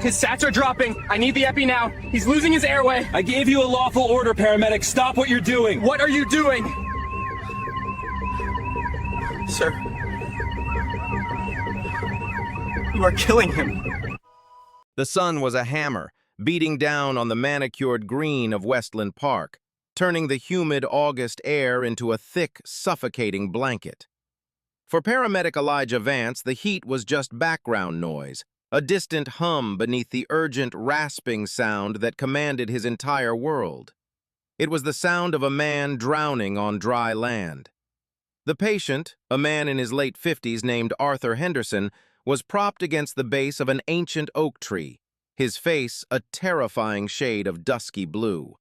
His sats are dropping. I need the epi now. He's losing his airway. I gave you a lawful order, paramedic. Stop what you're doing. What are you doing? Sir. You are killing him. The sun was a hammer, beating down on the manicured green of Westland Park, turning the humid August air into a thick, suffocating blanket. For paramedic Elijah Vance, the heat was just background noise, a distant hum beneath the urgent, rasping sound that commanded his entire world. It was the sound of a man drowning on dry land. The patient, a man in his late 50s named Arthur Henderson, was propped against the base of an ancient oak tree, his face a terrifying shade of dusky blue.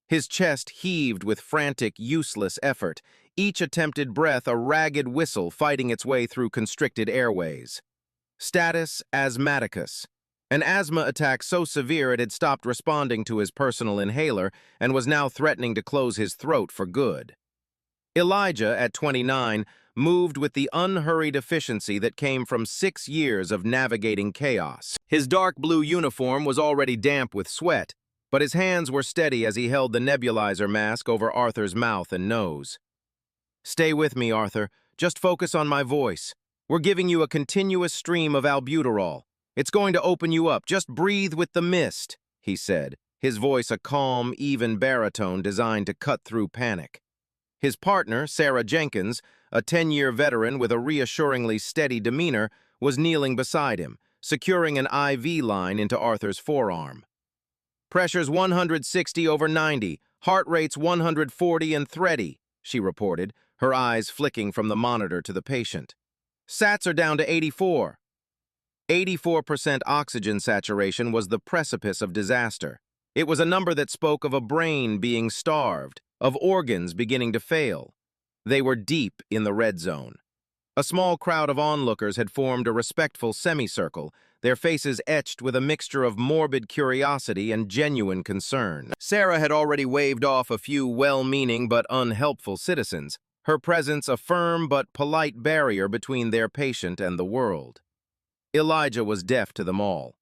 His chest heaved with frantic, useless effort, each attempted breath a ragged whistle fighting its way through constricted airways. Status asthmaticus, an asthma attack so severe it had stopped responding to his personal inhaler and was now threatening to close his throat for good. Elijah, at 29, moved with the unhurried efficiency that came from 6 years of navigating chaos. His dark blue uniform was already damp with sweat, but his hands were steady as he held the nebulizer mask over Arthur's mouth and nose. "Stay with me, Arthur. Just focus on my voice. We're giving you a continuous stream of albuterol. It's going to open you up. Just breathe with the mist," he said, his voice a calm, even baritone designed to cut through panic. His partner, Sarah Jenkins, a 10-year veteran with a reassuringly steady demeanor, was kneeling beside him, securing an IV line into Arthur's forearm. "Pressure's 160/90, heart rate's 140 and thready," she reported, her eyes flicking from the monitor to the patient. "Sats are down to 84. 84% oxygen saturation was the precipice of disaster. It was a number that spoke of a brain being starved, of organs beginning to fail. They were deep in the red zone. A small crowd of onlookers had formed a respectful semicircle, their faces etched with a mixture of morbid curiosity and genuine concern. Sarah had already waved off a few well-meaning but unhelpful citizens, her presence a firm but polite barrier between their patient and the world. Elijah was deaf to them all.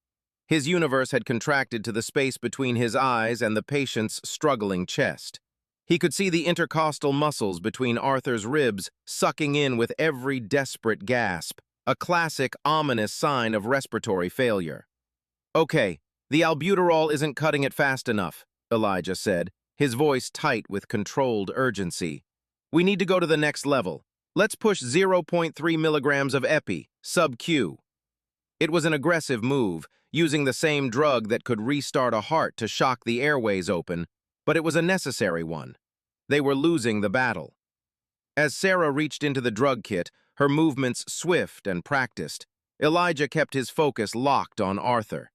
His universe had contracted to the space between his eyes and the patient's struggling chest. He could see the intercostal muscles between Arthur's ribs sucking in with every desperate gasp, a classic, ominous sign of respiratory failure. "Okay, the albuterol isn't cutting it fast enough," Elijah said, his voice tight with controlled urgency. "We need to go to the next level. Let's push 0.3 milligrams of epi, sub-Q." It was an aggressive move, using the same drug that could restart a heart to shock the airways open, but it was a necessary one. They were losing the battle. As Sarah reached into the drug kit, her movements swift and practiced, Elijah kept his focus locked on Arthur.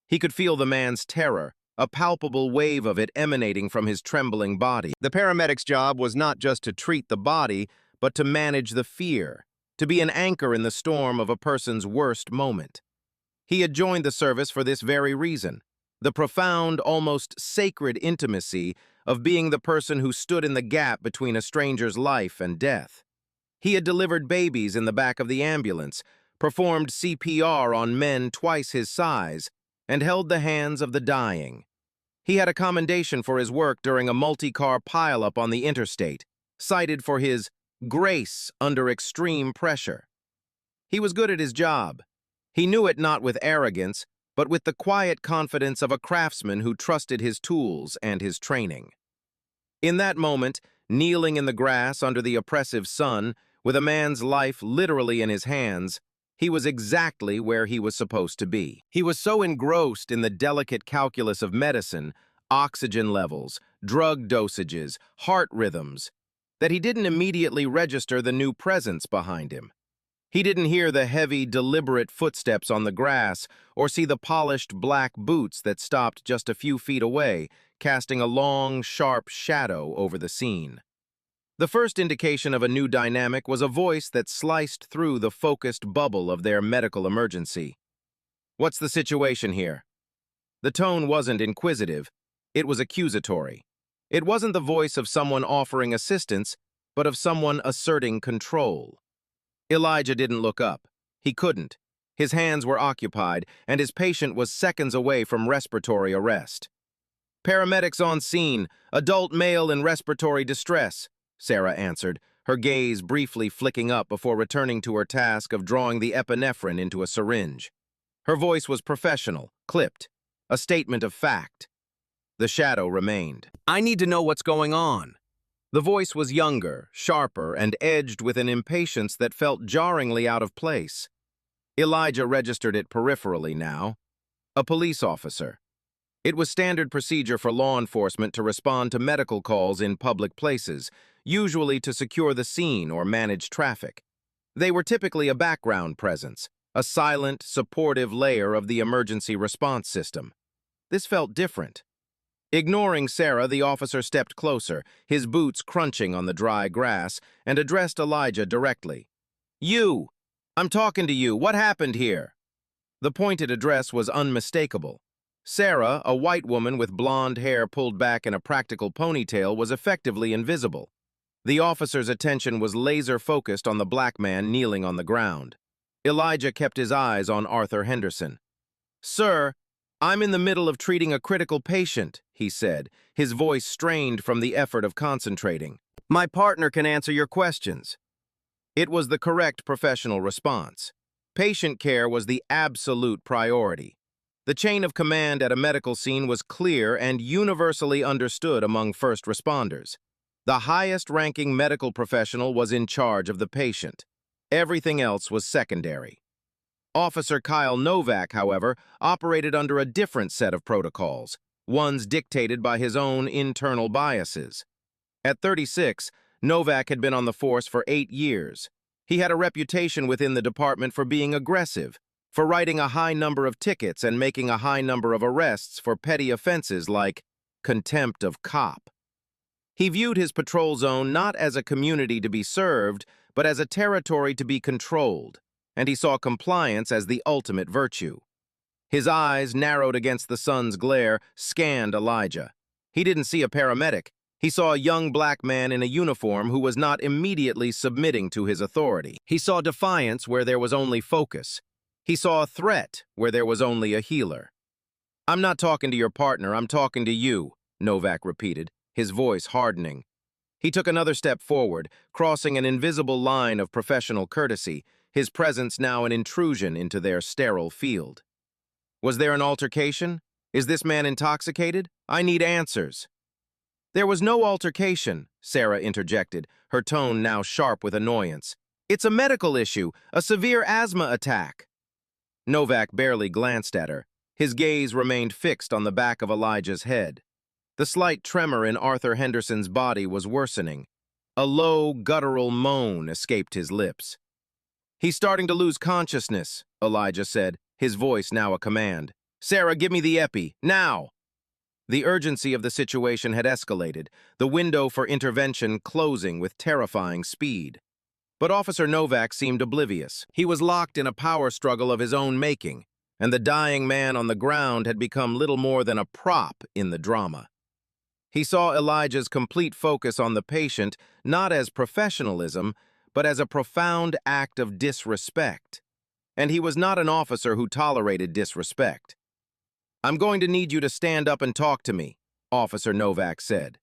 He could feel the man's terror, a palpable wave of it emanating from his trembling body. The paramedic's job was not just to treat the body, but to manage the fear, to be an anchor in the storm of a person's worst moment. He had joined the service for this very reason, the profound, almost sacred intimacy of being the person who stood in the gap between a stranger's life and death. He had delivered babies in the back of the ambulance, performed CPR on men twice his size, and held the hands of the dying. He had a commendation for his work during a multi-car pileup on the interstate, cited for his grace under extreme pressure. He was good at his job. He knew it not with arrogance, but with the quiet confidence of a craftsman who trusted his tools and his training. In that moment, kneeling in the grass under the oppressive sun, with a man's life literally in his hands, he was exactly where he was supposed to be. He was so engrossed in the delicate calculus of medicine, oxygen levels, drug dosages, heart rhythms, that he didn't immediately register the new presence behind him. He didn't hear the heavy, deliberate footsteps on the grass or see the polished black boots that stopped just a few feet away, casting a long, sharp shadow over the scene. The first indication of a new dynamic was a voice that sliced through the focused bubble of their medical emergency. "What's the situation here?" The tone wasn't inquisitive, it was accusatory. It wasn't the voice of someone offering assistance, but of someone asserting control. Elijah didn't look up. He couldn't. His hands were occupied, and his patient was seconds away from respiratory arrest. "Paramedics on scene. Adult male in respiratory distress," Sarah answered, her gaze briefly flicking up before returning to her task of drawing the epinephrine into a syringe. Her voice was professional, clipped, a statement of fact. The shadow remained. "I need to know what's going on." The voice was younger, sharper, and edged with an impatience that felt jarringly out of place. Elijah registered it peripherally now. A police officer. It was standard procedure for law enforcement to respond to medical calls in public places, usually to secure the scene or manage traffic. They were typically a background presence, a silent, supportive layer of the emergency response system. This felt different. Ignoring Sarah, the officer stepped closer, his boots crunching on the dry grass, and addressed Elijah directly. "You! I'm talking to you. What happened here?" The pointed address was unmistakable. Sarah, a white woman with blonde hair pulled back in a practical ponytail, was effectively invisible. The officer's attention was laser-focused on the black man kneeling on the ground. Elijah kept his eyes on Arthur Henderson. "Sir, I'm in the middle of treating a critical patient," he said, his voice strained from the effort of concentrating. "My partner can answer your questions." It was the correct professional response. Patient care was the absolute priority. The chain of command at a medical scene was clear and universally understood among first responders. The highest-ranking medical professional was in charge of the patient. Everything else was secondary. Officer Kyle Novak, however, operated under a different set of protocols, ones dictated by his own internal biases. At 36, Novak had been on the force for 8 years. He had a reputation within the department for being aggressive, for writing a high number of tickets and making a high number of arrests for petty offenses like contempt of cop. He viewed his patrol zone not as a community to be served, but as a territory to be controlled, and he saw compliance as the ultimate virtue. His eyes, narrowed against the sun's glare, scanned Elijah. He didn't see a paramedic. He saw a young black man in a uniform who was not immediately submitting to his authority. He saw defiance where there was only focus. He saw a threat where there was only a healer. "I'm not talking to your partner, I'm talking to you," Novak repeated, his voice hardening. He took another step forward, crossing an invisible line of professional courtesy, his presence now an intrusion into their sterile field. "Was there an altercation? Is this man intoxicated? I need answers." "There was no altercation," Sarah interjected, her tone now sharp with annoyance. "It's a medical issue, a severe asthma attack." Novak barely glanced at her. His gaze remained fixed on the back of Elijah's head. The slight tremor in Arthur Henderson's body was worsening. A low, guttural moan escaped his lips. "He's starting to lose consciousness," Elijah said, his voice now a command. "Sarah, give me the epi, now!" The urgency of the situation had escalated, the window for intervention closing with terrifying speed. But Officer Novak seemed oblivious. He was locked in a power struggle of his own making, and the dying man on the ground had become little more than a prop in the drama. He saw Elijah's complete focus on the patient not as professionalism, but as a profound act of disrespect. And he was not an officer who tolerated disrespect. "I'm going to need you to stand up and talk to me," Officer Novak said.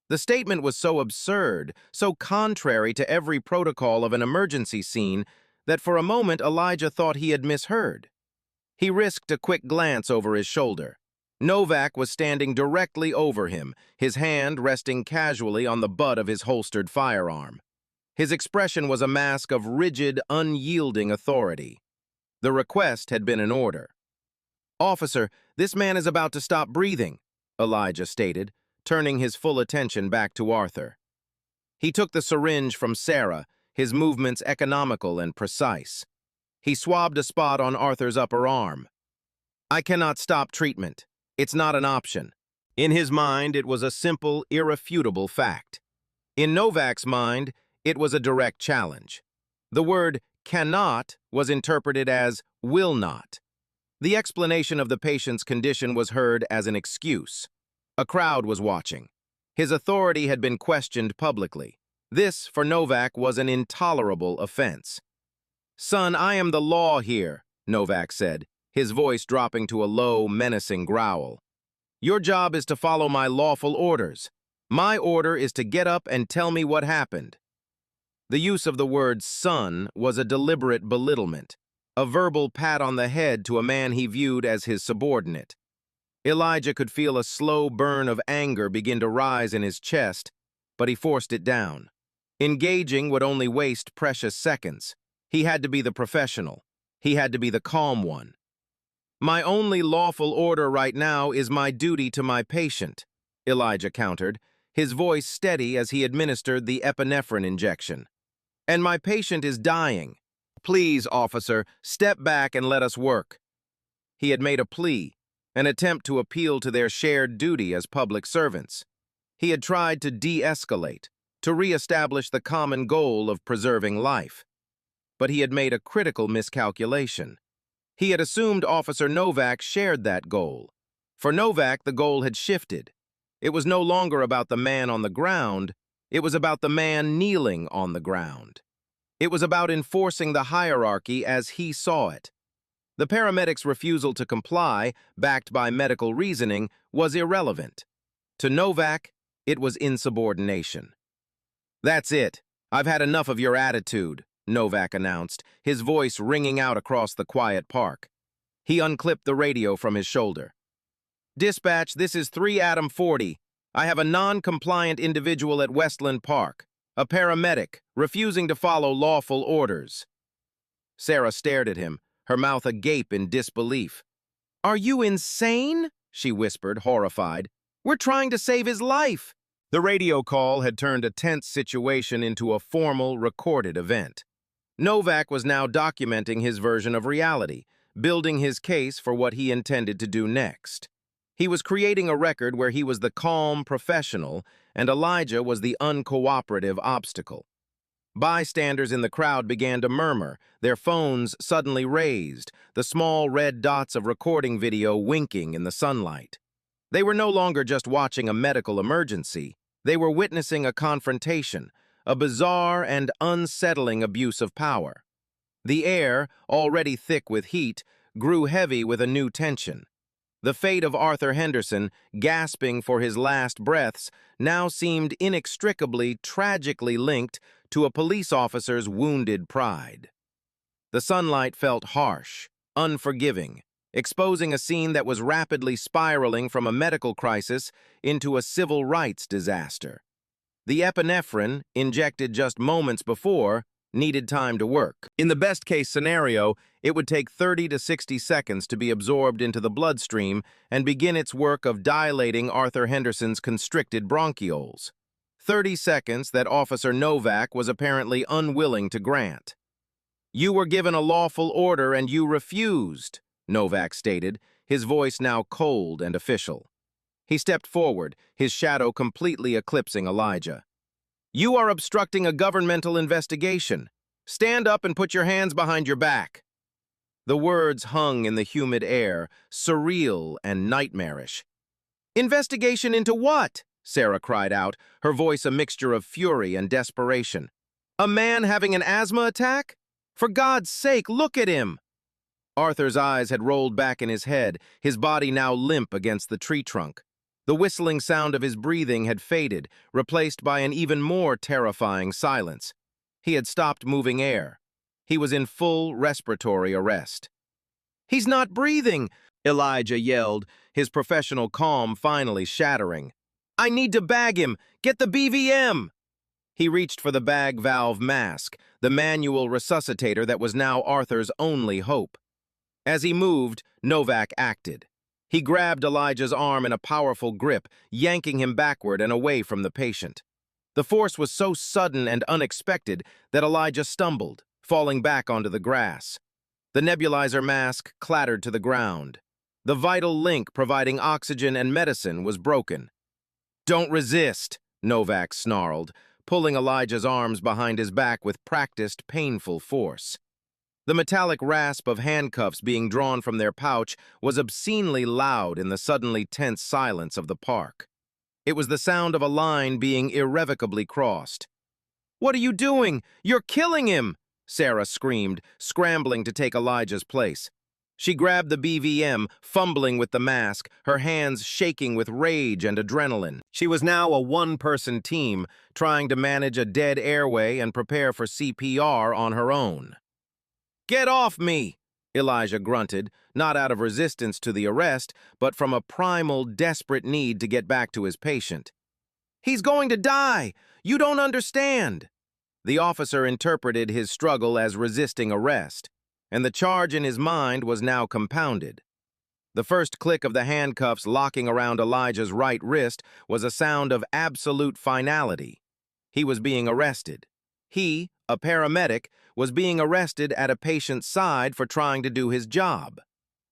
The statement was so absurd, so contrary to every protocol of an emergency scene, that for a moment Elijah thought he had misheard. He risked a quick glance over his shoulder. Novak was standing directly over him, his hand resting casually on the butt of his holstered firearm. His expression was a mask of rigid, unyielding authority. The request had been in order. "Officer, this man is about to stop breathing," Elijah stated, turning his full attention back to Arthur. He took the syringe from Sarah, his movements economical and precise. He swabbed a spot on Arthur's upper arm. "I cannot stop treatment. It's not an option." In his mind, it was a simple, irrefutable fact. In Novak's mind, it was a direct challenge. The word cannot was interpreted as will not. The explanation of the patient's condition was heard as an excuse. A crowd was watching. His authority had been questioned publicly. This, for Novak, was an intolerable offense. "Son, I am the law here," Novak said, his voice dropping to a low, menacing growl. "Your job is to follow my lawful orders. My order is to get up and tell me what happened." The use of the word son was a deliberate belittlement, a verbal pat on the head to a man he viewed as his subordinate. Elijah could feel a slow burn of anger begin to rise in his chest, but he forced it down. Engaging would only waste precious seconds. He had to be the professional. He had to be the calm one. "My only lawful order right now is my duty to my patient," Elijah countered, his voice steady as he administered the epinephrine injection. "And my patient is dying. Please, officer, step back and let us work." He had made a plea, an attempt to appeal to their shared duty as public servants. He had tried to de-escalate, to re-establish the common goal of preserving life. But he had made a critical miscalculation. He had assumed Officer Novak shared that goal. For Novak, the goal had shifted. It was no longer about the man on the ground, it was about the man kneeling on the ground. It was about enforcing the hierarchy as he saw it. The paramedic's refusal to comply, backed by medical reasoning, was irrelevant. To Novak, it was insubordination. "That's it. I've had enough of your attitude," Novak announced, his voice ringing out across the quiet park. He unclipped the radio from his shoulder. "Dispatch, this is 3 Adam 40. I have a non-compliant individual at Westland Park, a paramedic, refusing to follow lawful orders." Sarah stared at him, her mouth agape in disbelief. "Are you insane?" she whispered, horrified. "We're trying to save his life." The radio call had turned a tense situation into a formal, recorded event. Novak was now documenting his version of reality, building his case for what he intended to do next. He was creating a record where he was the calm professional and Elijah was the uncooperative obstacle. Bystanders in the crowd began to murmur, their phones suddenly raised, the small red dots of recording video winking in the sunlight. They were no longer just watching a medical emergency. They were witnessing a confrontation, a bizarre and unsettling abuse of power. The air, already thick with heat, grew heavy with a new tension. The fate of Arthur Henderson, gasping for his last breaths, now seemed inextricably, tragically linked to a police officer's wounded pride. The sunlight felt harsh, unforgiving, exposing a scene that was rapidly spiraling from a medical crisis into a civil rights disaster. The epinephrine, injected just moments before, needed time to work. In the best-case scenario, it would take 30 to 60 seconds to be absorbed into the bloodstream and begin its work of dilating Arthur Henderson's constricted bronchioles. 30 seconds that Officer Novak was apparently unwilling to grant. "You were given a lawful order and you refused," Novak stated, his voice now cold and official. He stepped forward, his shadow completely eclipsing Elijah. "You are obstructing a governmental investigation. Stand up and put your hands behind your back." The words hung in the humid air, surreal and nightmarish. "Investigation into what?" Sarah cried out, her voice a mixture of fury and desperation. "A man having an asthma attack? For God's sake, look at him!" Arthur's eyes had rolled back in his head, his body now limp against the tree trunk. The whistling sound of his breathing had faded, replaced by an even more terrifying silence. He had stopped moving air. He was in full respiratory arrest. "He's not breathing!" Elijah yelled, his professional calm finally shattering. "I need to bag him! Get the BVM!" He reached for the bag valve mask, the manual resuscitator that was now Arthur's only hope. As he moved, Novak acted. He grabbed Elijah's arm in a powerful grip, yanking him backward and away from the patient. The force was so sudden and unexpected that Elijah stumbled, falling back onto the grass. The nebulizer mask clattered to the ground. The vital link providing oxygen and medicine was broken. "Don't resist," Novak snarled, pulling Elijah's arms behind his back with practiced, painful force. The metallic rasp of handcuffs being drawn from their pouch was obscenely loud in the suddenly tense silence of the park. It was the sound of a line being irrevocably crossed. "What are you doing? You're killing him!" Sarah screamed, scrambling to take Elijah's place. She grabbed the BVM, fumbling with the mask, her hands shaking with rage and adrenaline. She was now a one-person team, trying to manage a dead airway and prepare for CPR on her own. "Get off me!" Elijah grunted, not out of resistance to the arrest, but from a primal, desperate need to get back to his patient. "He's going to die! You don't understand!" The officer interpreted his struggle as resisting arrest, and the charge in his mind was now compounded. The first click of the handcuffs locking around Elijah's right wrist was a sound of absolute finality. He was being arrested. He, a paramedic, was being arrested at a patient's side for trying to do his job.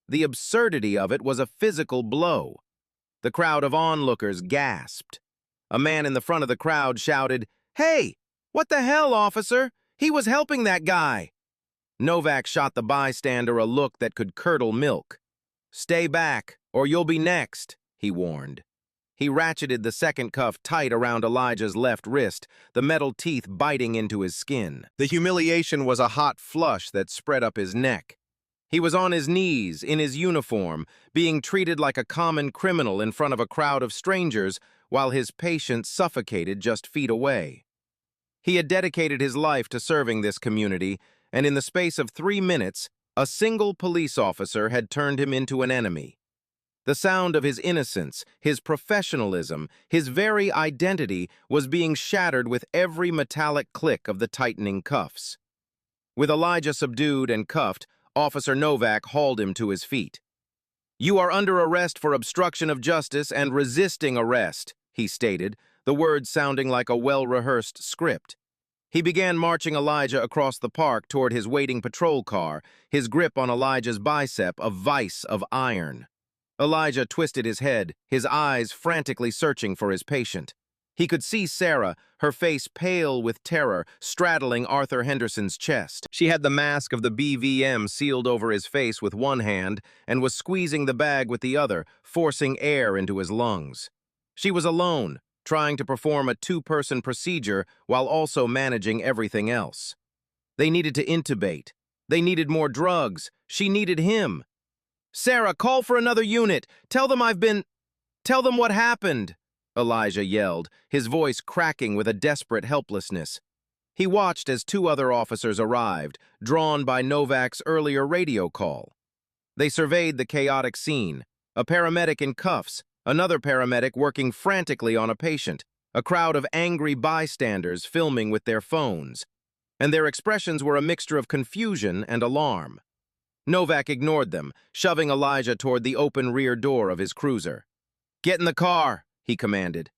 The absurdity of it was a physical blow. The crowd of onlookers gasped. A man in the front of the crowd shouted, "Hey, what the hell, officer? He was helping that guy." Novak shot the bystander a look that could curdle milk. "Stay back, or you'll be next," he warned. He ratcheted the second cuff tight around Elijah's left wrist, the metal teeth biting into his skin. The humiliation was a hot flush that spread up his neck. He was on his knees, in his uniform, being treated like a common criminal in front of a crowd of strangers, while his patient suffocated just feet away. He had dedicated his life to serving this community, and in the space of 3 minutes, a single police officer had turned him into an enemy. The sound of his innocence, his professionalism, his very identity was being shattered with every metallic click of the tightening cuffs. With Elijah subdued and cuffed, Officer Novak hauled him to his feet. "You are under arrest for obstruction of justice and resisting arrest," he stated, the words sounding like a well-rehearsed script. He began marching Elijah across the park toward his waiting patrol car, his grip on Elijah's bicep a vice of iron. Elijah twisted his head, his eyes frantically searching for his patient. He could see Sarah, her face pale with terror, straddling Arthur Henderson's chest. She had the mask of the BVM sealed over his face with one hand and was squeezing the bag with the other, forcing air into his lungs. She was alone, trying to perform a 2-person procedure while also managing everything else. They needed to intubate. They needed more drugs. She needed him. "Sarah, call for another unit. Tell them what happened," Elijah yelled, his voice cracking with a desperate helplessness. He watched as 2 other officers arrived, drawn by Novak's earlier radio call. They surveyed the chaotic scene, a paramedic in cuffs, another paramedic working frantically on a patient, a crowd of angry bystanders filming with their phones, and their expressions were a mixture of confusion and alarm. Novak ignored them, shoving Elijah toward the open rear door of his cruiser. "Get in the car," he commanded.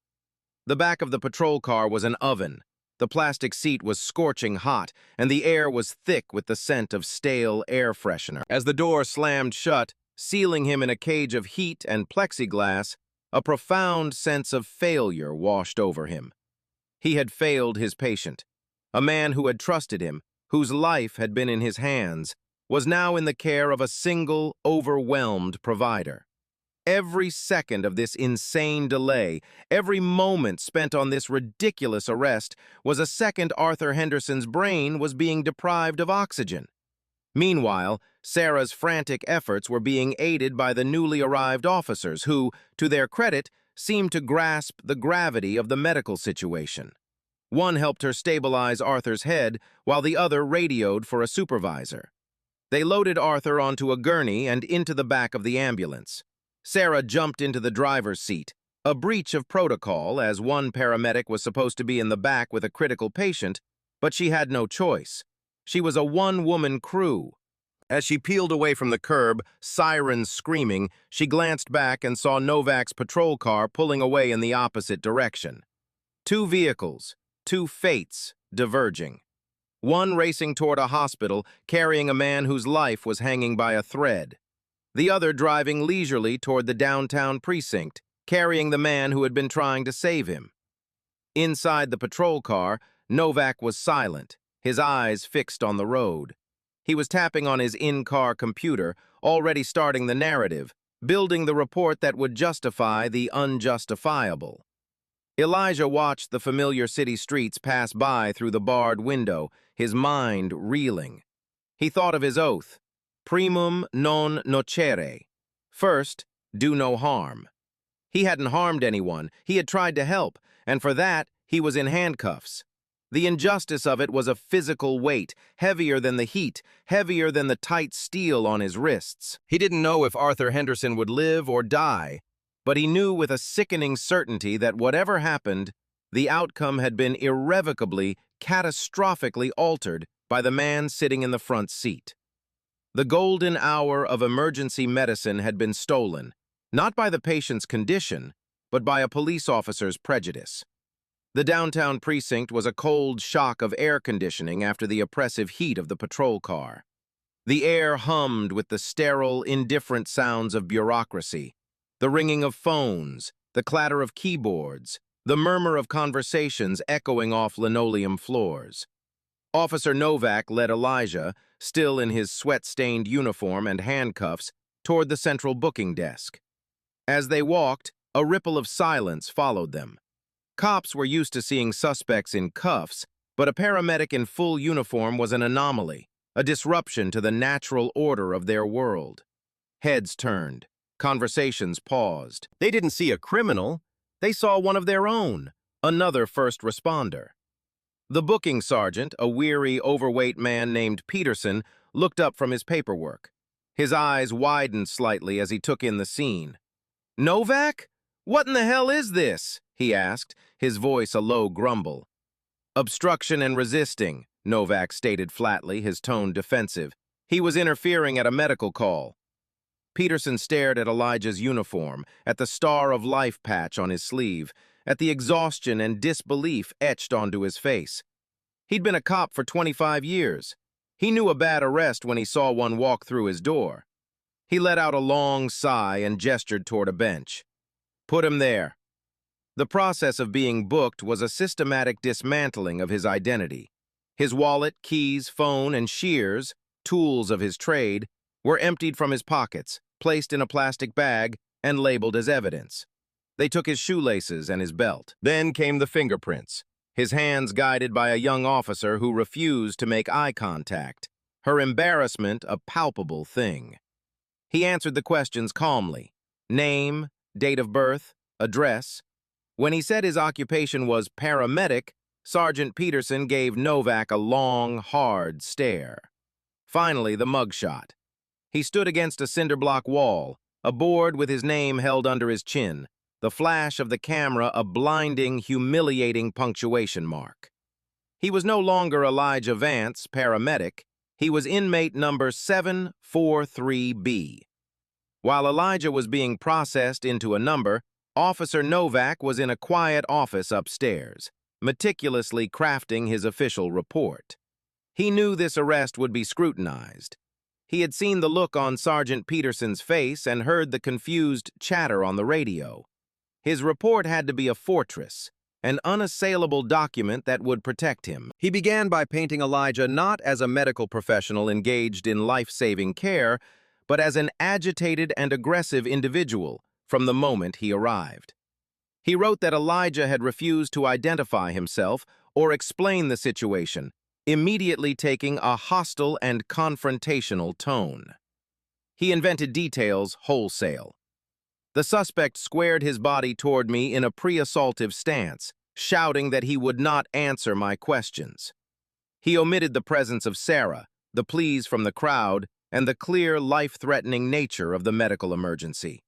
The back of the patrol car was an oven. The plastic seat was scorching hot, and the air was thick with the scent of stale air freshener. As the door slammed shut, sealing him in a cage of heat and plexiglass, a profound sense of failure washed over him. He had failed his patient. A man who had trusted him, whose life had been in his hands, was now in the care of a single, overwhelmed provider. Every second of this insane delay, every moment spent on this ridiculous arrest, was a second Arthur Henderson's brain was being deprived of oxygen. Meanwhile, Sarah's frantic efforts were being aided by the newly arrived officers who, to their credit, seemed to grasp the gravity of the medical situation. One helped her stabilize Arthur's head, while the other radioed for a supervisor. They loaded Arthur onto a gurney and into the back of the ambulance. Sarah jumped into the driver's seat, a breach of protocol as one paramedic was supposed to be in the back with a critical patient, but she had no choice. She was a one-woman crew. As she peeled away from the curb, sirens screaming, she glanced back and saw Novak's patrol car pulling away in the opposite direction. 2 vehicles, 2 fates diverging. One racing toward a hospital, carrying a man whose life was hanging by a thread. The other driving leisurely toward the downtown precinct, carrying the man who had been trying to save him. Inside the patrol car, Novak was silent, his eyes fixed on the road. He was tapping on his in-car computer, already starting the narrative, building the report that would justify the unjustifiable. Elijah watched the familiar city streets pass by through the barred window, his mind reeling. He thought of his oath. primum non nocere. First, do no harm. He hadn't harmed anyone, he had tried to help, and for that, he was in handcuffs. The injustice of it was a physical weight, heavier than the heat, heavier than the tight steel on his wrists. He didn't know if Arthur Henderson would live or die, but he knew with a sickening certainty that whatever happened, the outcome had been irrevocably, catastrophically altered by the man sitting in the front seat. The golden hour of emergency medicine had been stolen, not by the patient's condition, but by a police officer's prejudice. The downtown precinct was a cold shock of air conditioning after the oppressive heat of the patrol car. The air hummed with the sterile, indifferent sounds of bureaucracy, the ringing of phones, the clatter of keyboards, the murmur of conversations echoing off linoleum floors. Officer Novak led Elijah, still in his sweat-stained uniform and handcuffs, toward the central booking desk. As they walked, a ripple of silence followed them. Cops were used to seeing suspects in cuffs, but a paramedic in full uniform was an anomaly, a disruption to the natural order of their world. Heads turned. Conversations paused. They didn't see a criminal. They saw one of their own, another first responder. The booking sergeant, a weary, overweight man named Peterson, looked up from his paperwork. His eyes widened slightly as he took in the scene. "Novak? What in the hell is this?" he asked, his voice a low grumble. "Obstruction and resisting," Novak stated flatly, his tone defensive. He was interfering at a medical call. Peterson stared at Elijah's uniform, at the Star of Life patch on his sleeve, at the exhaustion and disbelief etched onto his face. He'd been a cop for 25 years. He knew a bad arrest when he saw one walk through his door. He let out a long sigh and gestured toward a bench. "Put him there." The process of being booked was a systematic dismantling of his identity. His wallet, keys, phone, and shears, tools of his trade, were emptied from his pockets, placed in a plastic bag, and labeled as evidence. They took his shoelaces and his belt. Then came the fingerprints, his hands guided by a young officer who refused to make eye contact, her embarrassment a palpable thing. He answered the questions calmly. Name, date of birth, address. When he said his occupation was paramedic, Sergeant Peterson gave Novak a long, hard stare. Finally, the mugshot. He stood against a cinder-block wall, a board with his name held under his chin, the flash of the camera a blinding, humiliating punctuation mark. He was no longer Elijah Vance, paramedic. He was inmate number 743B. While Elijah was being processed into a number, Officer Novak was in a quiet office upstairs, meticulously crafting his official report. He knew this arrest would be scrutinized. He had seen the look on Sergeant Peterson's face and heard the confused chatter on the radio. His report had to be a fortress, an unassailable document that would protect him. He began by painting Elijah not as a medical professional engaged in life-saving care, but as an agitated and aggressive individual from the moment he arrived. He wrote that Elijah had refused to identify himself or explain the situation, immediately taking a hostile and confrontational tone. He invented details wholesale. The suspect squared his body toward me in a pre-assaultive stance, shouting that he would not answer my questions. He omitted the presence of Sarah, the pleas from the crowd, and the clear, life-threatening nature of the medical emergency.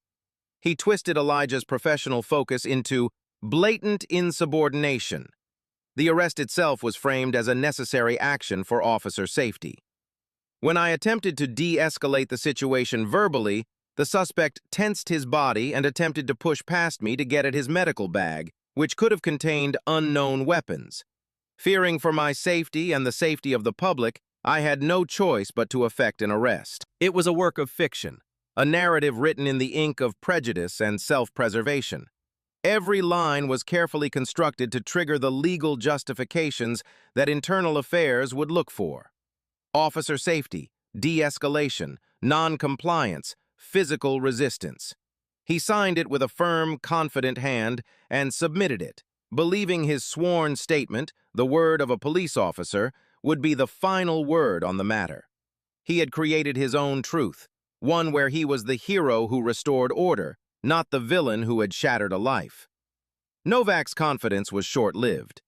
He twisted Elijah's professional focus into blatant insubordination. The arrest itself was framed as a necessary action for officer safety. When I attempted to de-escalate the situation verbally, the suspect tensed his body and attempted to push past me to get at his medical bag, which could have contained unknown weapons. Fearing for my safety and the safety of the public, I had no choice but to effect an arrest. It was a work of fiction, a narrative written in the ink of prejudice and self-preservation. Every line was carefully constructed to trigger the legal justifications that internal affairs would look for. Officer safety, de-escalation, non-compliance, physical resistance. He signed it with a firm, confident hand and submitted it, believing his sworn statement, the word of a police officer, would be the final word on the matter. He had created his own truth, one where he was the hero who restored order, not the villain who had shattered a life. Novak's confidence was short-lived.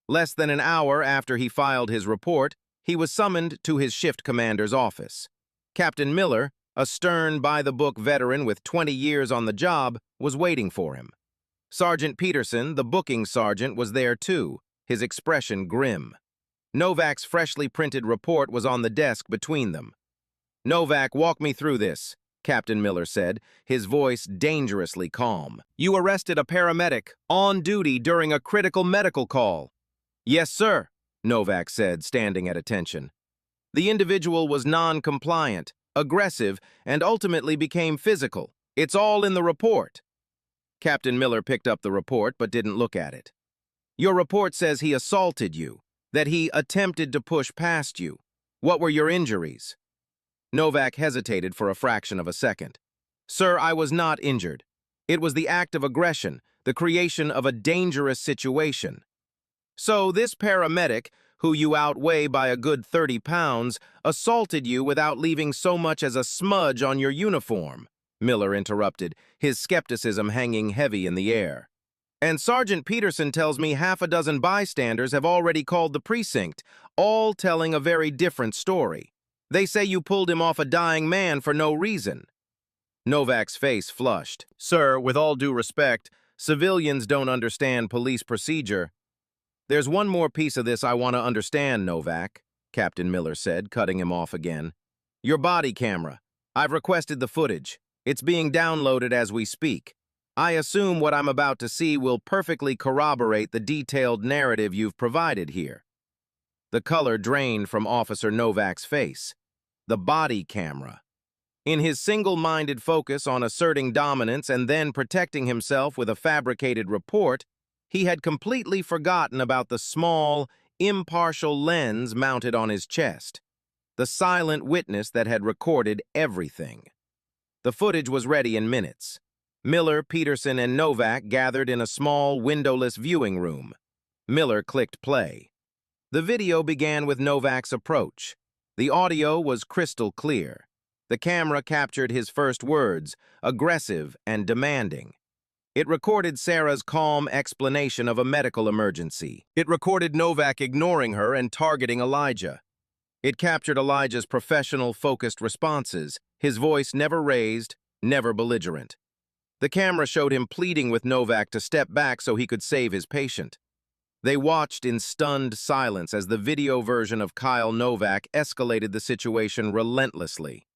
Less than an hour after he filed his report, he was summoned to his shift commander's office. Captain Miller, a stern, by-the-book veteran with 20 years on the job, was waiting for him. Sergeant Peterson, the booking sergeant, was there too, his expression grim. Novak's freshly printed report was on the desk between them. "Novak, walk me through this," Captain Miller said, his voice dangerously calm. "You arrested a paramedic on duty during a critical medical call." "Yes, sir," Novak said, standing at attention. "The individual was non-compliant, aggressive, and ultimately became physical. It's all in the report." Captain Miller picked up the report but didn't look at it. "Your report says he assaulted you, that he attempted to push past you. What were your injuries?" Novak hesitated for a fraction of a second. "Sir, I was not injured. It was the act of aggression, the creation of a dangerous situation." "So this paramedic, who you outweigh by a good 30 pounds, assaulted you without leaving so much as a smudge on your uniform," Miller interrupted, his skepticism hanging heavy in the air. "And Sergeant Peterson tells me half a dozen bystanders have already called the precinct, all telling a very different story. They say you pulled him off a dying man for no reason." Novak's face flushed. "Sir, with all due respect, civilians don't understand police procedure." "There's one more piece of this I want to understand, Novak," Captain Miller said, cutting him off again. "Your body camera. I've requested the footage. It's being downloaded as we speak. I assume what I'm about to see will perfectly corroborate the detailed narrative you've provided here." The color drained from Officer Novak's face. The body camera. In his single-minded focus on asserting dominance and then protecting himself with a fabricated report, he had completely forgotten about the small, impartial lens mounted on his chest, the silent witness that had recorded everything. The footage was ready in minutes. Miller, Peterson, and Novak gathered in a small, windowless viewing room. Miller clicked play. The video began with Novak's approach. The audio was crystal clear. The camera captured his first words, aggressive and demanding. It recorded Sarah's calm explanation of a medical emergency. It recorded Novak ignoring her and targeting Elijah. It captured Elijah's professional, focused responses, his voice never raised, never belligerent. The camera showed him pleading with Novak to step back so he could save his patient. They watched in stunned silence as the video version of Kyle Novak escalated the situation relentlessly.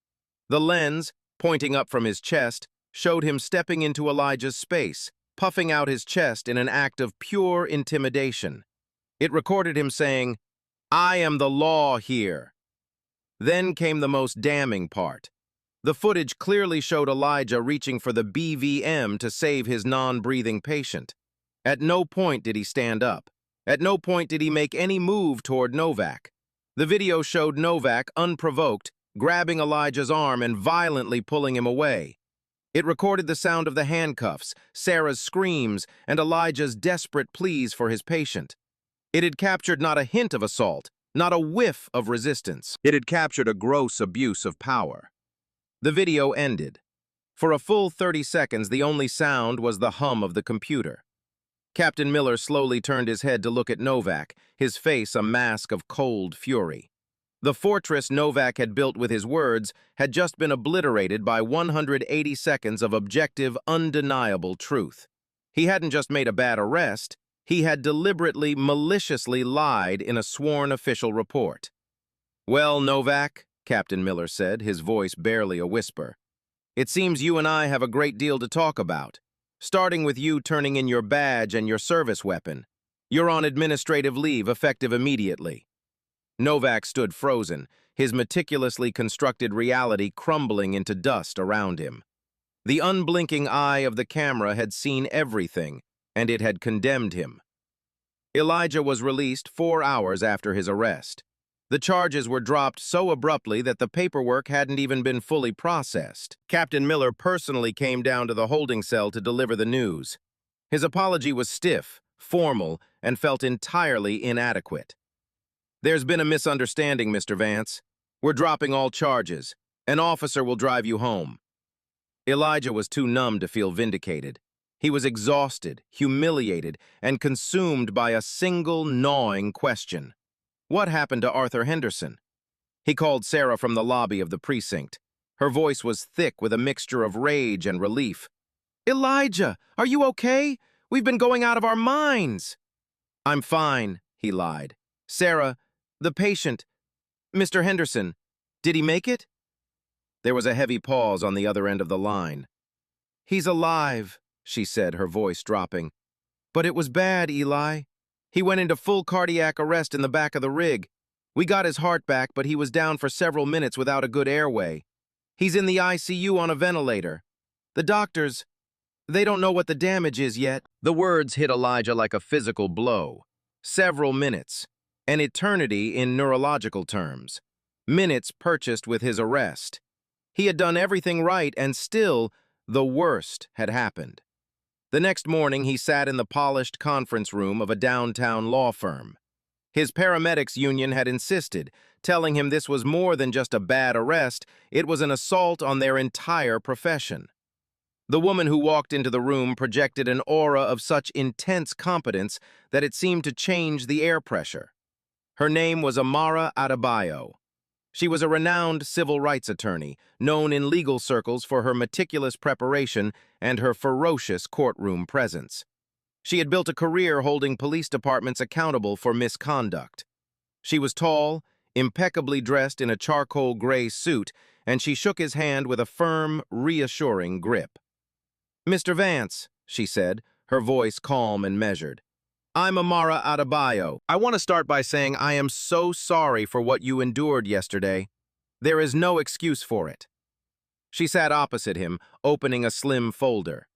The lens, pointing up from his chest, showed him stepping into Elijah's space, puffing out his chest in an act of pure intimidation. It recorded him saying, "I am the law here." Then came the most damning part. The footage clearly showed Elijah reaching for the BVM to save his non-breathing patient. At no point did he stand up. At no point did he make any move toward Novak. The video showed Novak, unprovoked, grabbing Elijah's arm and violently pulling him away. It recorded the sound of the handcuffs, Sarah's screams, and Elijah's desperate pleas for his patient. It had captured not a hint of assault, not a whiff of resistance. It had captured a gross abuse of power. The video ended. For a full 30 seconds, the only sound was the hum of the computer. Captain Miller slowly turned his head to look at Novak, his face a mask of cold fury. The fortress Novak had built with his words had just been obliterated by 180 seconds of objective, undeniable truth. He hadn't just made a bad arrest, he had deliberately, maliciously lied in a sworn official report. "Well, Novak," Captain Miller said, his voice barely a whisper, "it seems you and I have a great deal to talk about, starting with you turning in your badge and your service weapon. You're on administrative leave, effective immediately." Novak stood frozen, his meticulously constructed reality crumbling into dust around him. The unblinking eye of the camera had seen everything, and it had condemned him. Elijah was released 4 hours after his arrest. The charges were dropped so abruptly that the paperwork hadn't even been fully processed. Captain Miller personally came down to the holding cell to deliver the news. His apology was stiff, formal, and felt entirely inadequate. "There's been a misunderstanding, Mr. Vance. We're dropping all charges. An officer will drive you home." Elijah was too numb to feel vindicated. He was exhausted, humiliated, and consumed by a single gnawing question. What happened to Arthur Henderson? He called Sarah from the lobby of the precinct. Her voice was thick with a mixture of rage and relief. "Elijah, are you okay? We've been going out of our minds." "I'm fine," he lied. "Sarah, the patient, Mr. Henderson, did he make it?" There was a heavy pause on the other end of the line. "He's alive," she said, her voice dropping. "But it was bad, Eli. He went into full cardiac arrest in the back of the rig. We got his heart back, but he was down for several minutes without a good airway. He's in the ICU on a ventilator. The doctors, they don't know what the damage is yet." The words hit Elijah like a physical blow. Several minutes. An eternity in neurological terms. Minutes purchased with his arrest. He had done everything right, and still, the worst had happened. The next morning, he sat in the polished conference room of a downtown law firm. His paramedics union had insisted, telling him this was more than just a bad arrest, it was an assault on their entire profession. The woman who walked into the room projected an aura of such intense competence that it seemed to change the air pressure. Her name was Amara Adebayo. She was a renowned civil rights attorney, known in legal circles for her meticulous preparation and her ferocious courtroom presence. She had built a career holding police departments accountable for misconduct. She was tall, impeccably dressed in a charcoal gray suit, and she shook his hand with a firm, reassuring grip. "Mr. Vance," she said, her voice calm and measured. "I'm Amara Adebayo. I want to start by saying I am so sorry for what you endured yesterday. There is no excuse for it." She sat opposite him, opening a slim folder.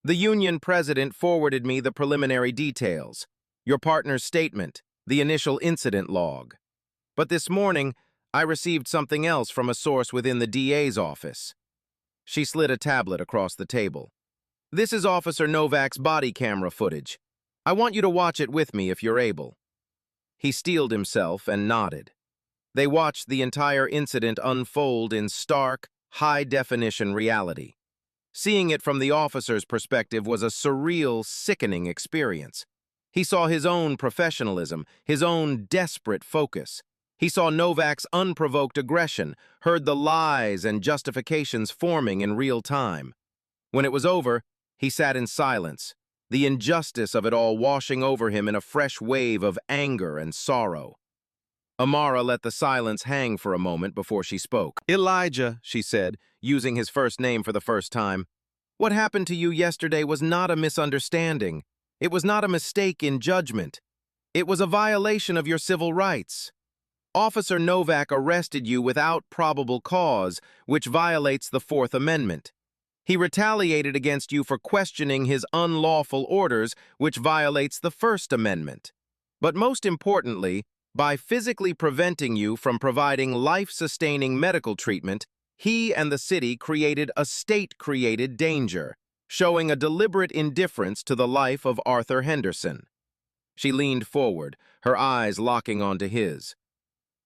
"The union president forwarded me the preliminary details, your partner's statement, the initial incident log. But this morning, I received something else from a source within the DA's office." She slid a tablet across the table. "This is Officer Novak's body camera footage. I want you to watch it with me if you're able." He steeled himself and nodded. They watched the entire incident unfold in stark, high-definition reality. Seeing it from the officer's perspective was a surreal, sickening experience. He saw his own professionalism, his own desperate focus. He saw Novak's unprovoked aggression, heard the lies and justifications forming in real time. When it was over, he sat in silence, the injustice of it all washing over him in a fresh wave of anger and sorrow. Amara let the silence hang for a moment before she spoke. "Elijah," she said, using his first name for the first time, "what happened to you yesterday was not a misunderstanding. It was not a mistake in judgment. It was a violation of your civil rights. Officer Novak arrested you without probable cause, which violates the Fourth Amendment. He retaliated against you for questioning his unlawful orders, which violates the First Amendment. But most importantly, by physically preventing you from providing life-sustaining medical treatment, he and the city created a state-created danger, showing a deliberate indifference to the life of Arthur Henderson." She leaned forward, her eyes locking onto his.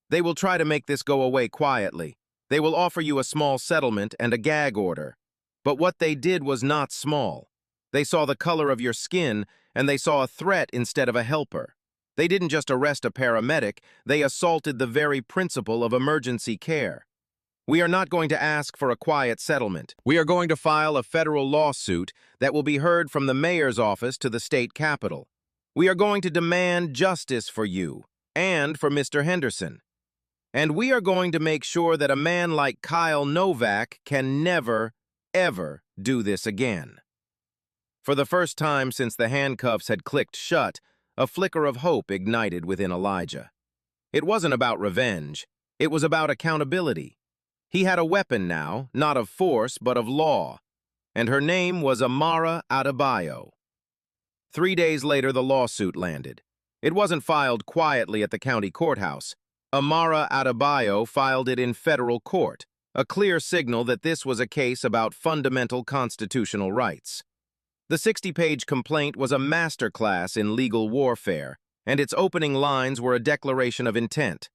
"They will try to make this go away quietly. They will offer you a small settlement and a gag order. But what they did was not small. They saw the color of your skin, and they saw a threat instead of a helper. They didn't just arrest a paramedic, they assaulted the very principle of emergency care. We are not going to ask for a quiet settlement. We are going to file a federal lawsuit that will be heard from the mayor's office to the state capitol. We are going to demand justice for you and for Mr. Henderson. And we are going to make sure that a man like Kyle Novak can never, ever do this again." For the first time since the handcuffs had clicked shut, a flicker of hope ignited within Elijah. It wasn't about revenge. It was about accountability. He had a weapon now, not of force, but of law. And her name was Amara Adebayo. 3 days later, the lawsuit landed. It wasn't filed quietly at the county courthouse. Amara Adebayo filed it in federal court, a clear signal that this was a case about fundamental constitutional rights. The 60-page complaint was a masterclass in legal warfare, and its opening lines were a declaration of intent.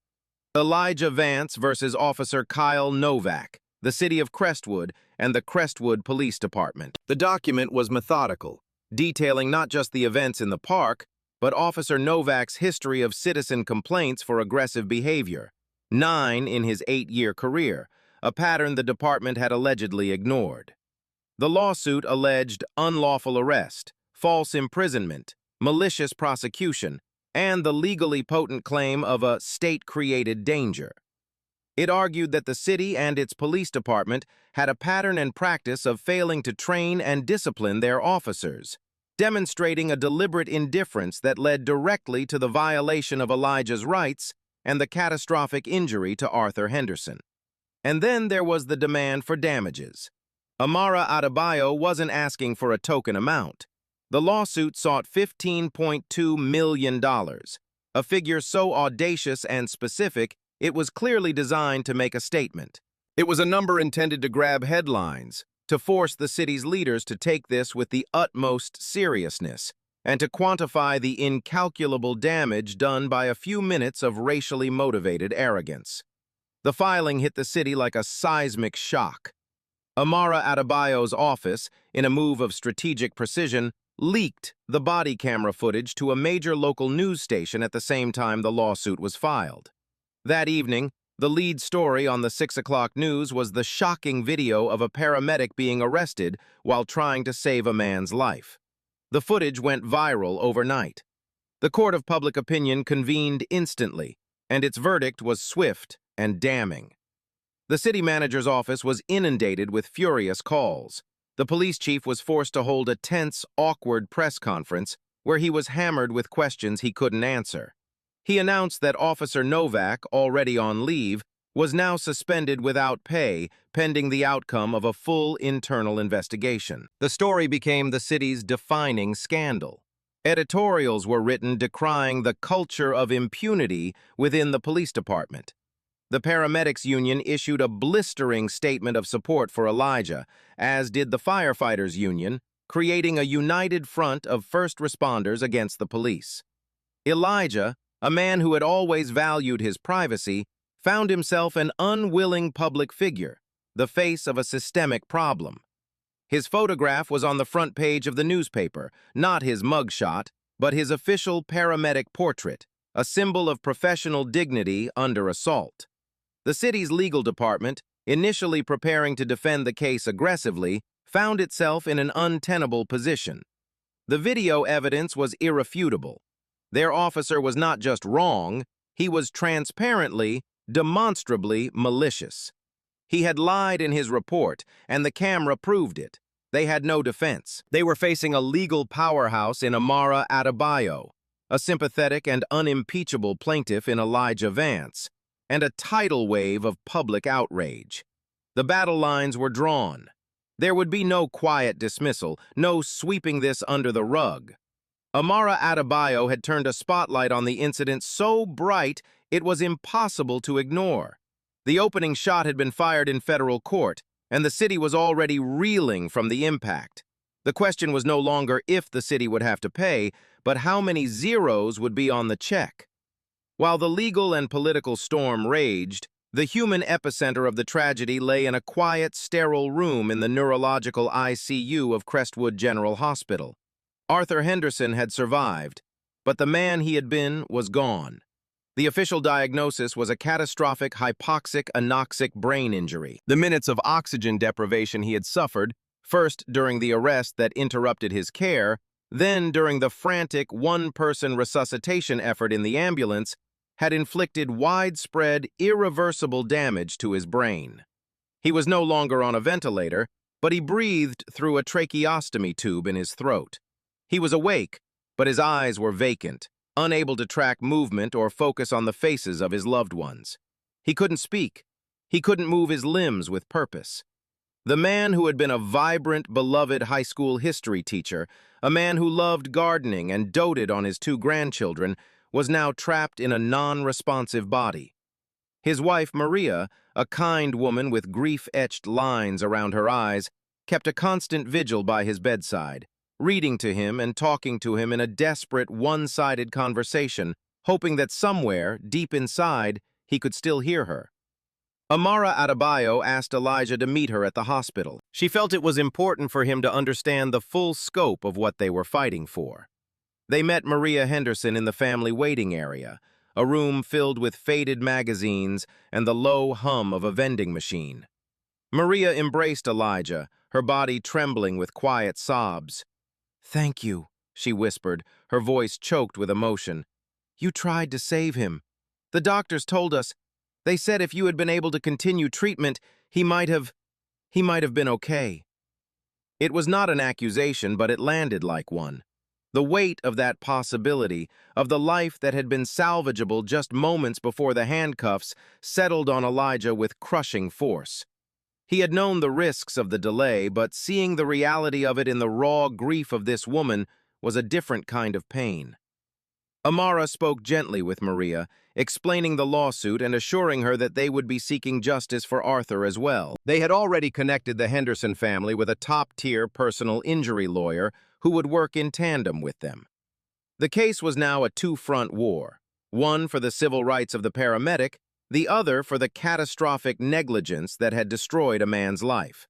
Elijah Vance versus Officer Kyle Novak, the city of Crestwood, and the Crestwood Police Department. The document was methodical, detailing not just the events in the park, but Officer Novak's history of citizen complaints for aggressive behavior, 9 in his 8-year career, a pattern the department had allegedly ignored. The lawsuit alleged unlawful arrest, false imprisonment, malicious prosecution, and the legally potent claim of a state-created danger. It argued that the city and its police department had a pattern and practice of failing to train and discipline their officers, demonstrating a deliberate indifference that led directly to the violation of Elijah's rights and the catastrophic injury to Arthur Henderson. And then there was the demand for damages. Amara Adebayo wasn't asking for a token amount. The lawsuit sought $15.2 million, a figure so audacious and specific it was clearly designed to make a statement. It was a number intended to grab headlines, to force the city's leaders to take this with the utmost seriousness, and to quantify the incalculable damage done by a few minutes of racially motivated arrogance. The filing hit the city like a seismic shock. Amara Adebayo's office, in a move of strategic precision, leaked the body camera footage to a major local news station at the same time the lawsuit was filed. That evening, the lead story on the 6 o'clock news was the shocking video of a paramedic being arrested while trying to save a man's life. The footage went viral overnight. The court of public opinion convened instantly, and its verdict was swift and damning. The city manager's office was inundated with furious calls. The police chief was forced to hold a tense, awkward press conference where he was hammered with questions he couldn't answer. He announced that Officer Novak, already on leave, was now suspended without pay, pending the outcome of a full internal investigation. The story became the city's defining scandal. Editorials were written decrying the culture of impunity within the police department. The Paramedics Union issued a blistering statement of support for Elijah, as did the Firefighters Union, creating a united front of first responders against the police. Elijah, a man who had always valued his privacy, found himself an unwilling public figure, the face of a systemic problem. His photograph was on the front page of the newspaper, not his mugshot, but his official paramedic portrait, a symbol of professional dignity under assault. The city's legal department, initially preparing to defend the case aggressively, found itself in an untenable position. The video evidence was irrefutable. Their officer was not just wrong, he was transparently, demonstrably malicious. He had lied in his report, and the camera proved it. They had no defense. They were facing a legal powerhouse in Amara Adebayo, a sympathetic and unimpeachable plaintiff in Elijah Vance, and a tidal wave of public outrage. The battle lines were drawn. There would be no quiet dismissal, no sweeping this under the rug. Amara Adebayo had turned a spotlight on the incident so bright it was impossible to ignore. The opening shot had been fired in federal court, and the city was already reeling from the impact. The question was no longer if the city would have to pay, but how many zeros would be on the check. While the legal and political storm raged, the human epicenter of the tragedy lay in a quiet, sterile room in the neurological ICU of Crestwood General Hospital. Arthur Henderson had survived, but the man he had been was gone. The official diagnosis was a catastrophic hypoxic anoxic brain injury. The minutes of oxygen deprivation he had suffered, first during the arrest that interrupted his care, then during the frantic one-person resuscitation effort in the ambulance, had inflicted widespread, irreversible damage to his brain. He was no longer on a ventilator, but he breathed through a tracheostomy tube in his throat. He was awake, but his eyes were vacant, unable to track movement or focus on the faces of his loved ones. He couldn't speak. He couldn't move his limbs with purpose. The man who had been a vibrant, beloved high school history teacher, a man who loved gardening and doted on his 2 grandchildren, was now trapped in a non-responsive body. His wife, Maria, a kind woman with grief-etched lines around her eyes, kept a constant vigil by his bedside, reading to him and talking to him in a desperate, one-sided conversation, hoping that somewhere, deep inside, He could still hear her. Amara Adebayo asked Elijah to meet her at the hospital. She felt it was important for him to understand the full scope of what they were fighting for. They met Maria Henderson in the family waiting area, a room filled with faded magazines and the low hum of a vending machine. Maria embraced Elijah, her body trembling with quiet sobs. "Thank you," she whispered, her voice choked with emotion. "You tried to save him. The doctors told us. They said if you had been able to continue treatment, he might have been okay." It was not an accusation, but it landed like one. The weight of that possibility, of the life that had been salvageable just moments before the handcuffs, settled on Elijah with crushing force. He had known the risks of the delay, but seeing the reality of it in the raw grief of this woman was a different kind of pain. Amara spoke gently with Maria, explaining the lawsuit and assuring her that they would be seeking justice for Arthur as well. They had already connected the Henderson family with a top-tier personal injury lawyer who would work in tandem with them. The case was now a two-front war, one for the civil rights of the paramedic, the other for the catastrophic negligence that had destroyed a man's life.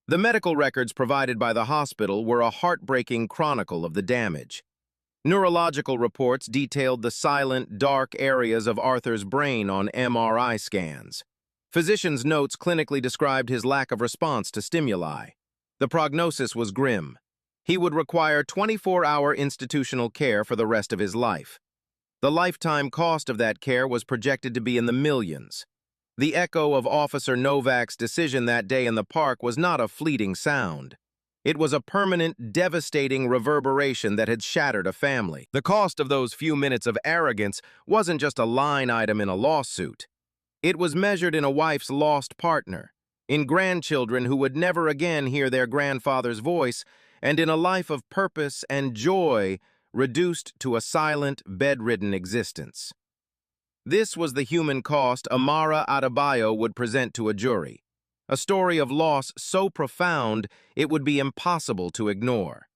The medical records provided by the hospital were a heartbreaking chronicle of the damage. Neurological reports detailed the silent, dark areas of Arthur's brain on MRI scans. Physicians' notes clinically described his lack of response to stimuli. The prognosis was grim. He would require 24-hour institutional care for the rest of his life. The lifetime cost of that care was projected to be in the millions. The echo of Officer Novak's decision that day in the park was not a fleeting sound. It was a permanent, devastating reverberation that had shattered a family. The cost of those few minutes of arrogance wasn't just a line item in a lawsuit. It was measured in a wife's lost partner, in grandchildren who would never again hear their grandfather's voice, and in a life of purpose and joy reduced to a silent, bedridden existence. This was the human cost Amara Adebayo would present to a jury, a story of loss so profound it would be impossible to ignore.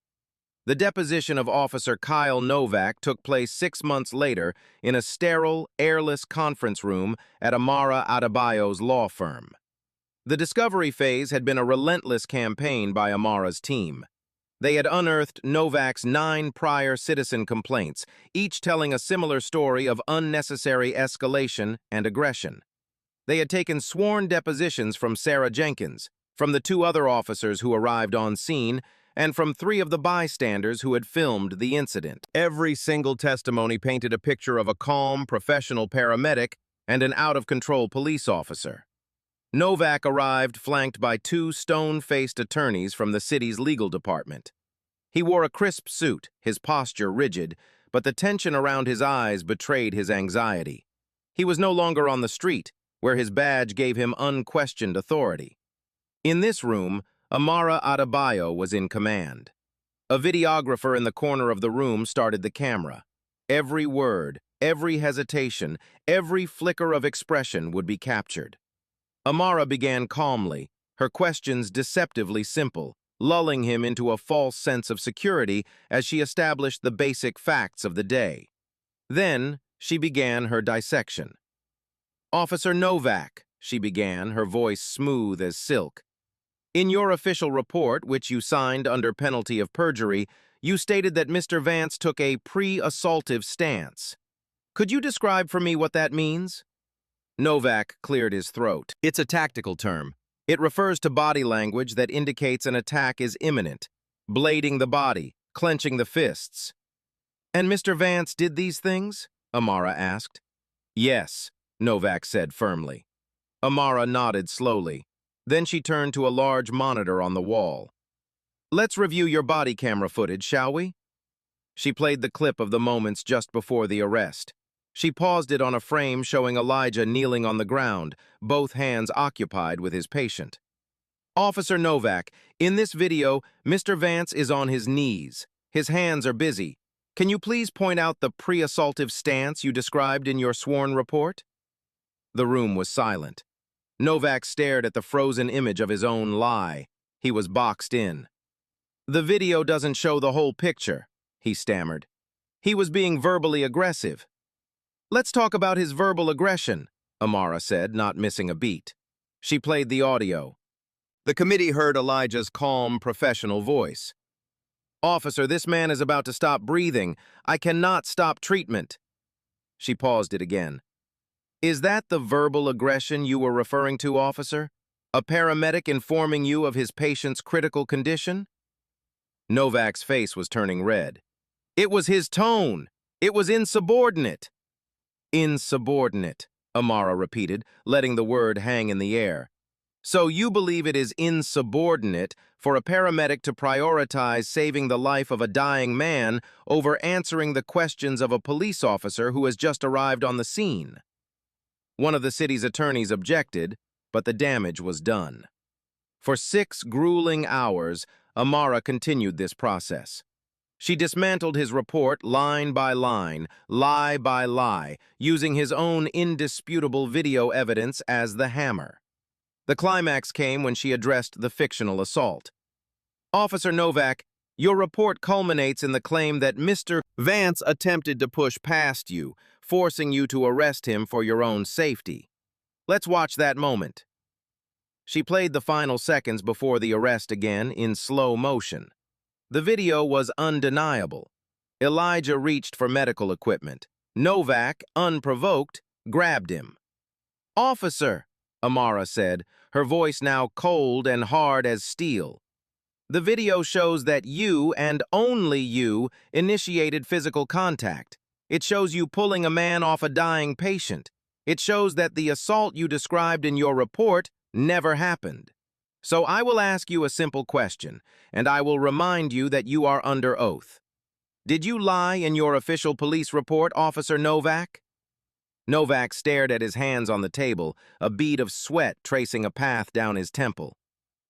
The deposition of Officer Kyle Novak took place 6 months later in a sterile, airless conference room at Amara Adebayo's law firm. The discovery phase had been a relentless campaign by Amara's team. They had unearthed Novak's 9 prior citizen complaints, each telling a similar story of unnecessary escalation and aggression. They had taken sworn depositions from Sarah Jenkins, from the 2 other officers who arrived on scene, and from 3 of the bystanders who had filmed the incident. Every single testimony painted a picture of a calm, professional paramedic and an out-of-control police officer. Novak arrived flanked by 2 stone-faced attorneys from the city's legal department. He wore a crisp suit, his posture rigid, but the tension around his eyes betrayed his anxiety. He was no longer on the street, where his badge gave him unquestioned authority. In this room, Amara Adebayo was in command. A videographer in the corner of the room started the camera. Every word, every hesitation, every flicker of expression would be captured. Amara began calmly, her questions deceptively simple, lulling him into a false sense of security as she established the basic facts of the day. Then, she began her dissection. "Officer Novak," she began, her voice smooth as silk. "In your official report, which you signed under penalty of perjury, you stated that Mr. Vance took a pre-assaultive stance. Could you describe for me what that means?" Novak cleared his throat. "It's a tactical term. It refers to body language that indicates an attack is imminent, blading the body, clenching the fists." "And Mr. Vance did these things?" Amara asked. "Yes," Novak said firmly. Amara nodded slowly. Then she turned to a large monitor on the wall. "Let's review your body camera footage, shall we?" She played the clip of the moments just before the arrest. She paused it on a frame showing Elijah kneeling on the ground, both hands occupied with his patient. "Officer Novak, in this video, Mr. Vance is on his knees. His hands are busy. Can you please point out the pre-assaultive stance you described in your sworn report?" The room was silent. Novak stared at the frozen image of his own lie. He was boxed in. "The video doesn't show the whole picture," he stammered. "He was being verbally aggressive." "Let's talk about his verbal aggression," Amara said, not missing a beat. She played the audio. The committee heard Elijah's calm, professional voice. "Officer, this man is about to stop breathing. I cannot stop treatment." She paused it again. "Is that the verbal aggression you were referring to, officer? A paramedic informing you of his patient's critical condition?" Novak's face was turning red. "It was his tone. It was insubordinate." "Insubordinate," Amara repeated, letting the word hang in the air. "So you believe it is insubordinate for a paramedic to prioritize saving the life of a dying man over answering the questions of a police officer who has just arrived on the scene?" One of the city's attorneys objected, but the damage was done. For 6 grueling hours, Amara continued this process. She dismantled his report line by line, lie by lie, using his own indisputable video evidence as the hammer. The climax came when she addressed the fictional assault. "Officer Novak, your report culminates in the claim that Mr. Vance attempted to push past you, forcing you to arrest him for your own safety. Let's watch that moment." She played the final seconds before the arrest again in slow motion. The video was undeniable. Elijah reached for medical equipment. Novak, unprovoked, grabbed him. "Officer," Amara said, her voice now cold and hard as steel. "The video shows that you, and only you, initiated physical contact. It shows you pulling a man off a dying patient. It shows that the assault you described in your report never happened. So I will ask you a simple question, and I will remind you that you are under oath. Did you lie in your official police report, Officer Novak?" Novak stared at his hands on the table, a bead of sweat tracing a path down his temple.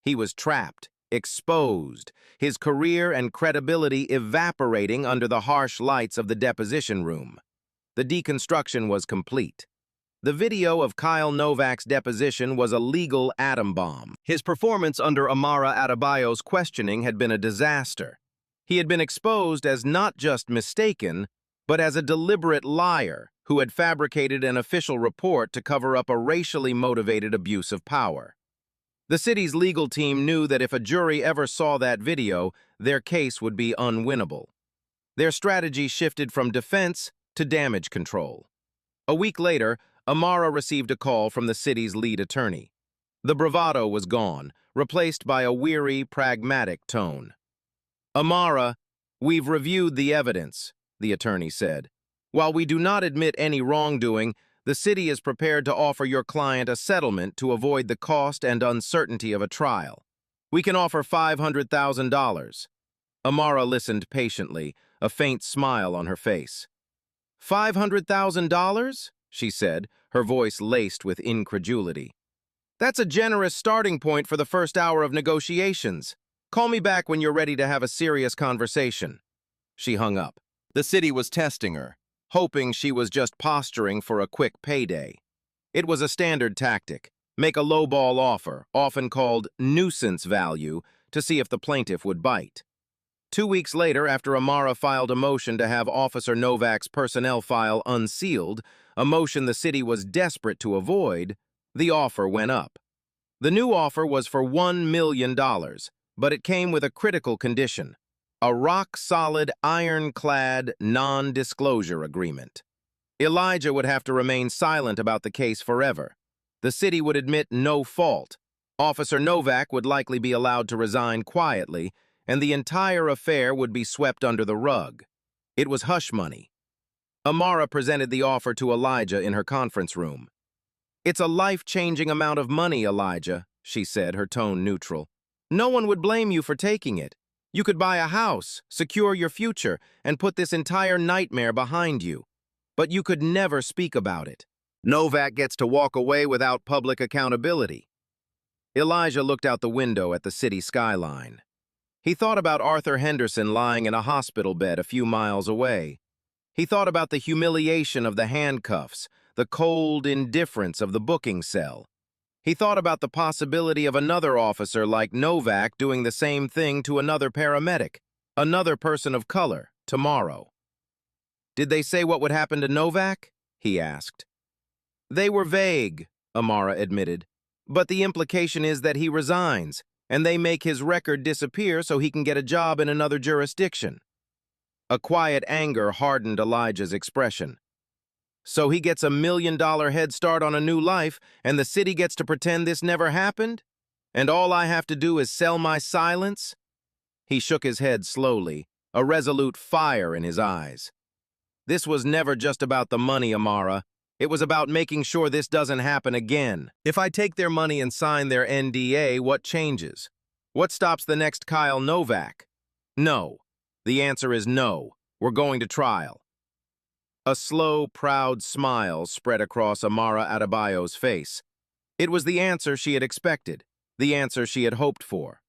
He was trapped, exposed, his career and credibility evaporating under the harsh lights of the deposition room. The deconstruction was complete. The video of Kyle Novak's deposition was a legal atom bomb. His performance under Amara Adebayo's questioning had been a disaster. He had been exposed as not just mistaken, but as a deliberate liar who had fabricated an official report to cover up a racially motivated abuse of power. The city's legal team knew that if a jury ever saw that video, their case would be unwinnable. Their strategy shifted from defense to damage control. A week later, Amara received a call from the city's lead attorney. The bravado was gone, replaced by a weary, pragmatic tone. "Amara, we've reviewed the evidence," the attorney said. "While we do not admit any wrongdoing, the city is prepared to offer your client a settlement to avoid the cost and uncertainty of a trial. We can offer $500,000. Amara listened patiently, a faint smile on her face. $500,000? She said, her voice laced with incredulity. "That's a generous starting point for the first hour of negotiations. Call me back when you're ready to have a serious conversation." She hung up. The city was testing her, hoping she was just posturing for a quick payday. It was a standard tactic, make a lowball offer, often called nuisance value, to see if the plaintiff would bite. 2 weeks later, after Amara filed a motion to have Officer Novak's personnel file unsealed, a motion the city was desperate to avoid, the offer went up. The new offer was for $1 million, but it came with a critical condition: a rock-solid, ironclad, non-disclosure agreement. Elijah would have to remain silent about the case forever. The city would admit no fault. Officer Novak would likely be allowed to resign quietly, and the entire affair would be swept under the rug. It was hush money. Amara presented the offer to Elijah in her conference room. "It's a life-changing amount of money, Elijah," she said, her tone neutral. "No one would blame you for taking it. You could buy a house, secure your future, and put this entire nightmare behind you. But you could never speak about it. Novak gets to walk away without public accountability." Elijah looked out the window at the city skyline. He thought about Arthur Henderson lying in a hospital bed a few miles away. He thought about the humiliation of the handcuffs, the cold indifference of the booking cell. He thought about the possibility of another officer like Novak doing the same thing to another paramedic, another person of color, tomorrow. "Did they say what would happen to Novak?" he asked. They were vague, Amara admitted, but the implication is that he resigns, and they make his record disappear so he can get a job in another jurisdiction. A quiet anger hardened Elijah's expression. So he gets $1 million head start on a new life, and the city gets to pretend this never happened? And all I have to do is sell my silence? He shook his head slowly, a resolute fire in his eyes. This was never just about the money, Amara. It was about making sure this doesn't happen again. If I take their money and sign their NDA, what changes? What stops the next Kyle Novak? No. The answer is no. We're going to trial. A slow, proud smile spread across Amara Adebayo's face. It was the answer she had expected, the answer she had hoped for.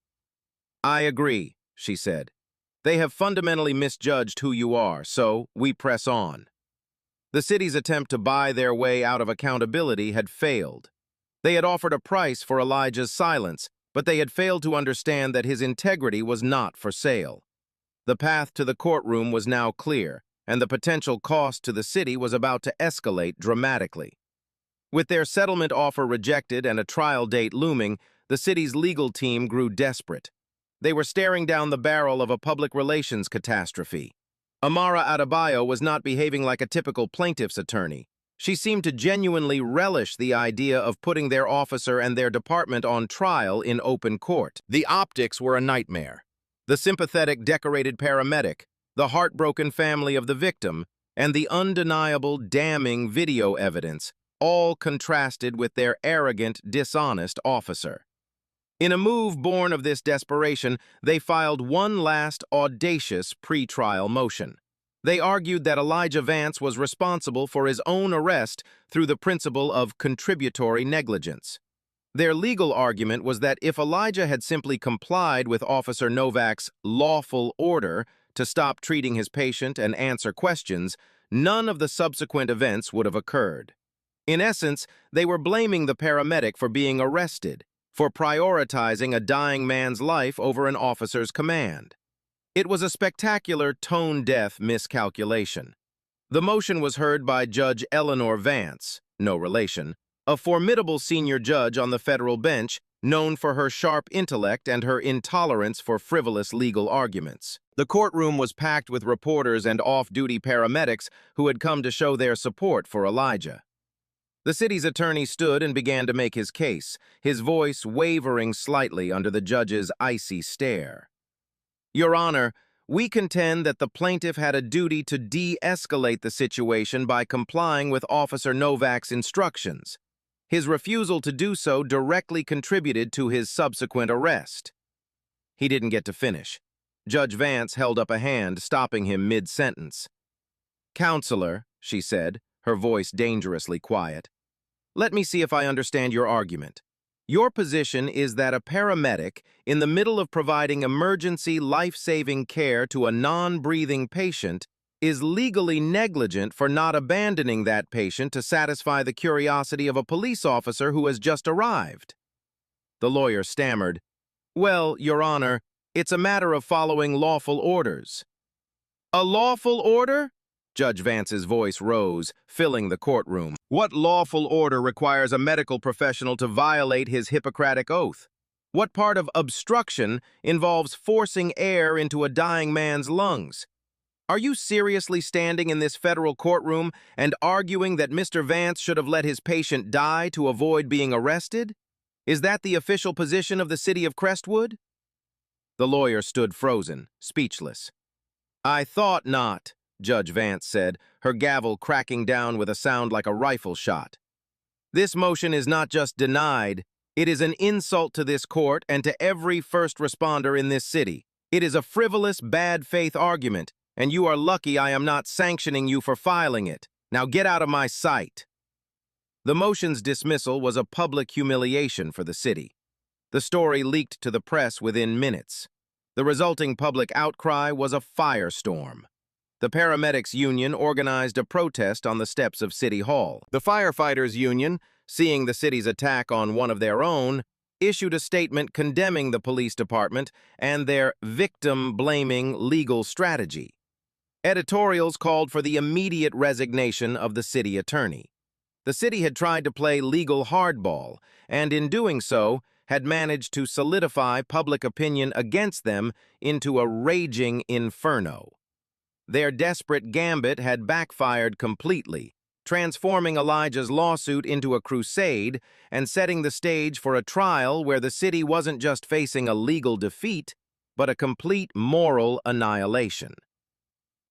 I agree, she said. They have fundamentally misjudged who you are, so we press on. The city's attempt to buy their way out of accountability had failed. They had offered a price for Elijah's silence, but they had failed to understand that his integrity was not for sale. The path to the courtroom was now clear, and the potential cost to the city was about to escalate dramatically. With their settlement offer rejected and a trial date looming, the city's legal team grew desperate. They were staring down the barrel of a public relations catastrophe. Amara Adebayo was not behaving like a typical plaintiff's attorney. She seemed to genuinely relish the idea of putting their officer and their department on trial in open court. The optics were a nightmare. The sympathetic, decorated paramedic, the heartbroken family of the victim, and the undeniable, damning video evidence, all contrasted with their arrogant, dishonest officer. In a move born of this desperation, they filed one last audacious pretrial motion. They argued that Elijah Vance was responsible for his own arrest through the principle of contributory negligence. Their legal argument was that if Elijah had simply complied with Officer Novak's lawful order to stop treating his patient and answer questions, none of the subsequent events would have occurred. In essence, they were blaming the paramedic for being arrested, for prioritizing a dying man's life over an officer's command. It was a spectacular tone-deaf miscalculation. The motion was heard by Judge Eleanor Vance, no relation, a formidable senior judge on the federal bench known for her sharp intellect and her intolerance for frivolous legal arguments. The courtroom was packed with reporters and off-duty paramedics who had come to show their support for Elijah. The city's attorney stood and began to make his case, his voice wavering slightly under the judge's icy stare. Your Honor, we contend that the plaintiff had a duty to de-escalate the situation by complying with Officer Novak's instructions. His refusal to do so directly contributed to his subsequent arrest. He didn't get to finish. Judge Vance held up a hand, stopping him mid-sentence. Counselor, she said, her voice dangerously quiet, let me see if I understand your argument. Your position is that a paramedic, in the middle of providing emergency life-saving care to a non-breathing patient, is legally negligent for not abandoning that patient to satisfy the curiosity of a police officer who has just arrived. The lawyer stammered, Well, Your Honor, it's a matter of following lawful orders. A lawful order? Judge Vance's voice rose, filling the courtroom. What lawful order requires a medical professional to violate his Hippocratic oath? What part of obstruction involves forcing air into a dying man's lungs? Are you seriously standing in this federal courtroom and arguing that Mr. Vance should have let his patient die to avoid being arrested? Is that the official position of the city of Crestwood? The lawyer stood frozen, speechless. I thought not, Judge Vance said, her gavel cracking down with a sound like a rifle shot. This motion is not just denied, it is an insult to this court and to every first responder in this city. It is a frivolous, bad faith argument, and you are lucky I am not sanctioning you for filing it. Now get out of my sight. The motion's dismissal was a public humiliation for the city. The story leaked to the press within minutes. The resulting public outcry was a firestorm. The paramedics union organized a protest on the steps of City Hall. The firefighters union, seeing the city's attack on one of their own, issued a statement condemning the police department and their victim-blaming legal strategy. Editorials called for the immediate resignation of the city attorney. The city had tried to play legal hardball, and in doing so, had managed to solidify public opinion against them into a raging inferno. Their desperate gambit had backfired completely, transforming Elijah's lawsuit into a crusade and setting the stage for a trial where the city wasn't just facing a legal defeat, but a complete moral annihilation.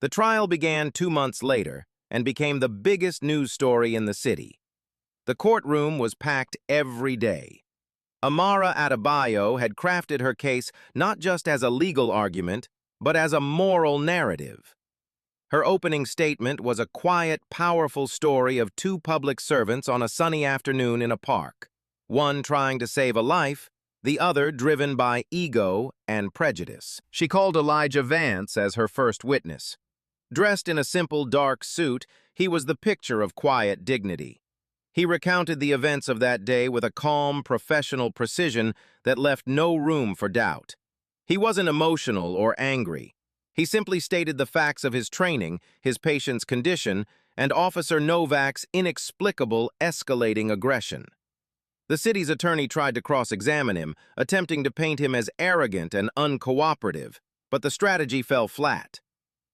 The trial began 2 months later and became the biggest news story in the city. The courtroom was packed every day. Amara Adebayo had crafted her case not just as a legal argument, but as a moral narrative. Her opening statement was a quiet, powerful story of two public servants on a sunny afternoon in a park, one trying to save a life, the other driven by ego and prejudice. She called Elijah Vance as her first witness. Dressed in a simple dark suit, he was the picture of quiet dignity. He recounted the events of that day with a calm, professional precision that left no room for doubt. He wasn't emotional or angry. He simply stated the facts of his training, his patient's condition, and Officer Novak's inexplicable escalating aggression. The city's attorney tried to cross-examine him, attempting to paint him as arrogant and uncooperative, but the strategy fell flat.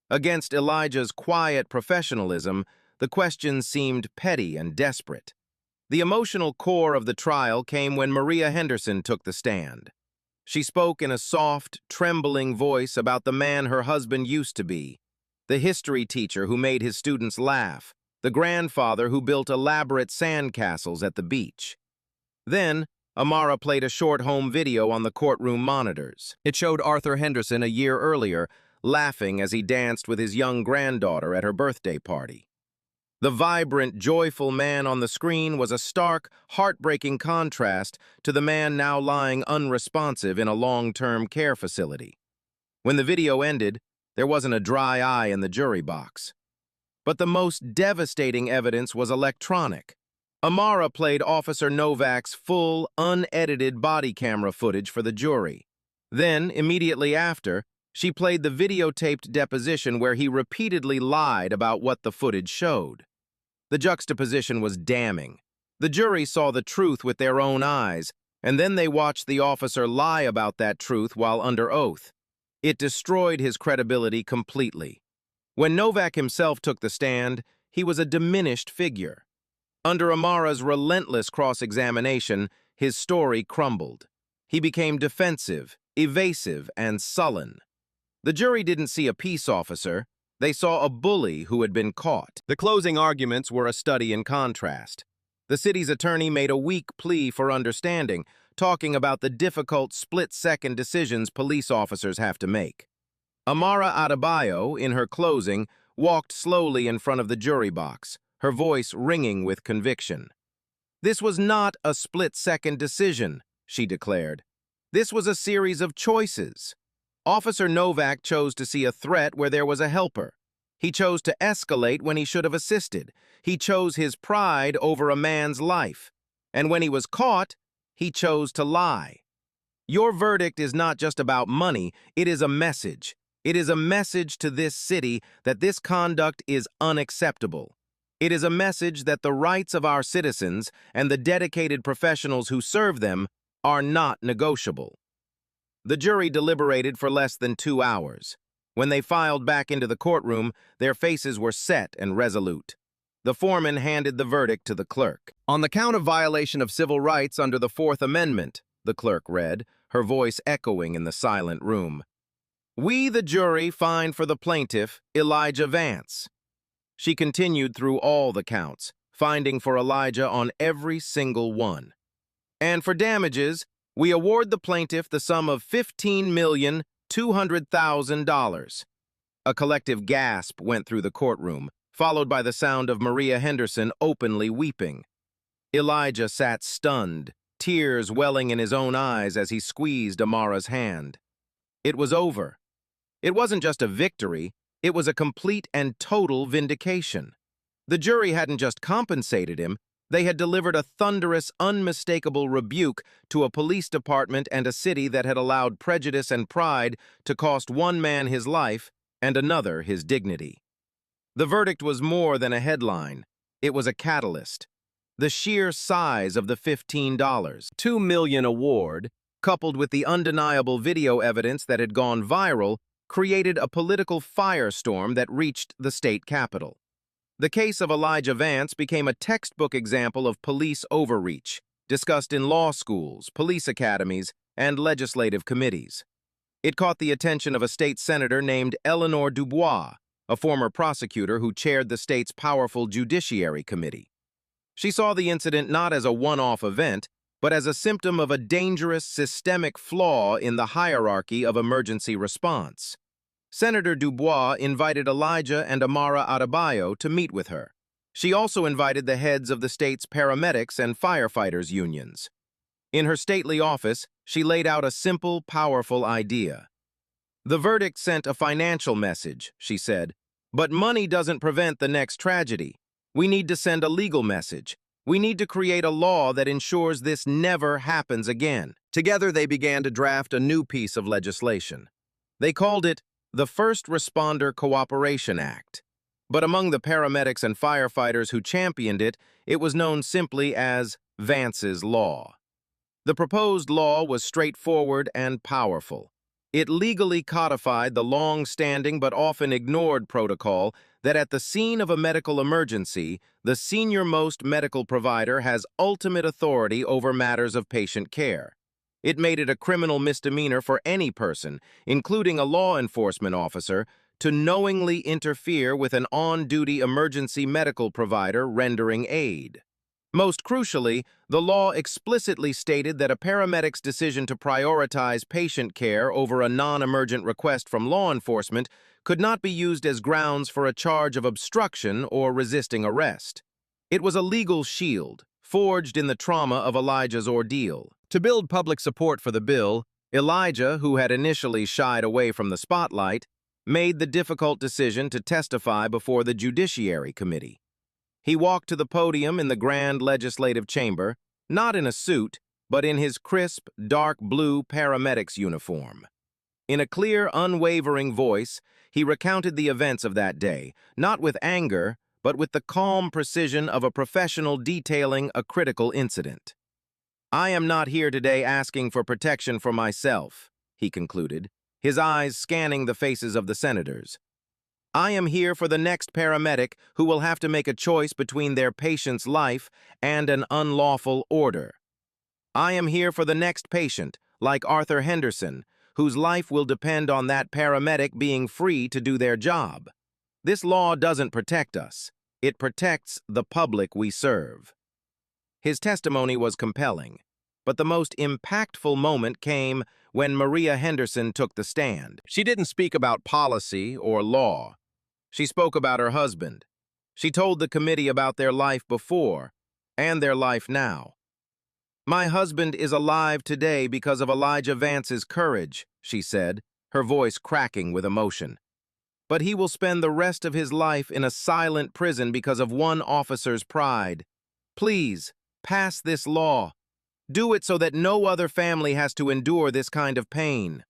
Against Elijah's quiet professionalism, the questions seemed petty and desperate. The emotional core of the trial came when Maria Henderson took the stand. She spoke in a soft, trembling voice about the man her husband used to be, the history teacher who made his students laugh, the grandfather who built elaborate sandcastles at the beach. Then, Amara played a short home video on the courtroom monitors. It showed Arthur Henderson a year earlier, laughing as he danced with his young granddaughter at her birthday party. The vibrant, joyful man on the screen was a stark, heartbreaking contrast to the man now lying unresponsive in a long-term care facility. When the video ended, there wasn't a dry eye in the jury box. But the most devastating evidence was electronic. Amara played Officer Novak's full, unedited body camera footage for the jury. Then, immediately after, she played the videotaped deposition where he repeatedly lied about what the footage showed. The juxtaposition was damning. The jury saw the truth with their own eyes, and then they watched the officer lie about that truth while under oath. It destroyed his credibility completely. When Novak himself took the stand, he was a diminished figure. Under Amara's relentless cross-examination, his story crumbled. He became defensive, evasive, and sullen. The jury didn't see a peace officer. They saw a bully who had been caught. The closing arguments were a study in contrast. The city's attorney made a weak plea for understanding, talking about the difficult split-second decisions police officers have to make. Amara Adebayo, in her closing, walked slowly in front of the jury box, her voice ringing with conviction. "This was not a split-second decision," she declared. "This was a series of choices. Officer Novak chose to see a threat where there was a helper. He chose to escalate when he should have assisted. He chose his pride over a man's life. And when he was caught, he chose to lie. Your verdict is not just about money, it is a message. It is a message to this city that this conduct is unacceptable. It is a message that the rights of our citizens and the dedicated professionals who serve them are not negotiable." The jury deliberated for less than 2 hours. When they filed back into the courtroom, their faces were set and resolute. The foreman handed the verdict to the clerk. "On the count of violation of civil rights under the Fourth Amendment," the clerk read, her voice echoing in the silent room, "we, the jury, find for the plaintiff, Elijah Vance." She continued through all the counts, finding for Elijah on every single one. "And for damages, we award the plaintiff the sum of $15,200,000. A collective gasp went through the courtroom, followed by the sound of Maria Henderson openly weeping. Elijah sat stunned, tears welling in his own eyes as he squeezed Amara's hand. It was over. It wasn't just a victory, it was a complete and total vindication. The jury hadn't just compensated him, they had delivered a thunderous, unmistakable rebuke to a police department and a city that had allowed prejudice and pride to cost one man his life and another his dignity. The verdict was more than a headline. It was a catalyst. The sheer size of the $15, $2 million award, coupled with the undeniable video evidence that had gone viral, created a political firestorm that reached the state capitol. The case of Elijah Vance became a textbook example of police overreach, discussed in law schools, police academies, and legislative committees. It caught the attention of a state senator named Eleanor Dubois, a former prosecutor who chaired the state's powerful Judiciary Committee. She saw the incident not as a one-off event, but as a symptom of a dangerous, systemic flaw in the hierarchy of emergency response. Senator Dubois invited Elijah and Amara Adebayo to meet with her. She also invited the heads of the state's paramedics and firefighters unions. In her stately office, she laid out a simple, powerful idea. The verdict sent a financial message, she said, but money doesn't prevent the next tragedy. We need to send a legal message. We need to create a law that ensures this never happens again. Together, they began to draft a new piece of legislation. They called it the First Responder Cooperation Act. But among the paramedics and firefighters who championed it, it was known simply as Vance's Law. The proposed law was straightforward and powerful. It legally codified the long-standing but often ignored protocol that at the scene of a medical emergency, the senior-most medical provider has ultimate authority over matters of patient care. It made it a criminal misdemeanor for any person, including a law enforcement officer, to knowingly interfere with an on-duty emergency medical provider rendering aid. Most crucially, the law explicitly stated that a paramedic's decision to prioritize patient care over a non-emergent request from law enforcement could not be used as grounds for a charge of obstruction or resisting arrest. It was a legal shield, forged in the trauma of Elijah's ordeal. To build public support for the bill, Elijah, who had initially shied away from the spotlight, made the difficult decision to testify before the Judiciary Committee. He walked to the podium in the grand legislative chamber, not in a suit, but in his crisp, dark blue paramedic's uniform. In a clear, unwavering voice, he recounted the events of that day, not with anger, but with the calm precision of a professional detailing a critical incident. "I am not here today asking for protection for myself," he concluded, his eyes scanning the faces of the senators. "I am here for the next paramedic who will have to make a choice between their patient's life and an unlawful order. I am here for the next patient, like Arthur Henderson, whose life will depend on that paramedic being free to do their job. This law doesn't protect us. It protects the public we serve." His testimony was compelling, but the most impactful moment came when Maria Henderson took the stand. She didn't speak about policy or law. She spoke about her husband. She told the committee about their life before and their life now. "My husband is alive today because of Elijah Vance's courage," she said, her voice cracking with emotion. "But he will spend the rest of his life in a silent prison because of one officer's pride. Please, pass this law. Do it so that no other family has to endure this kind of pain."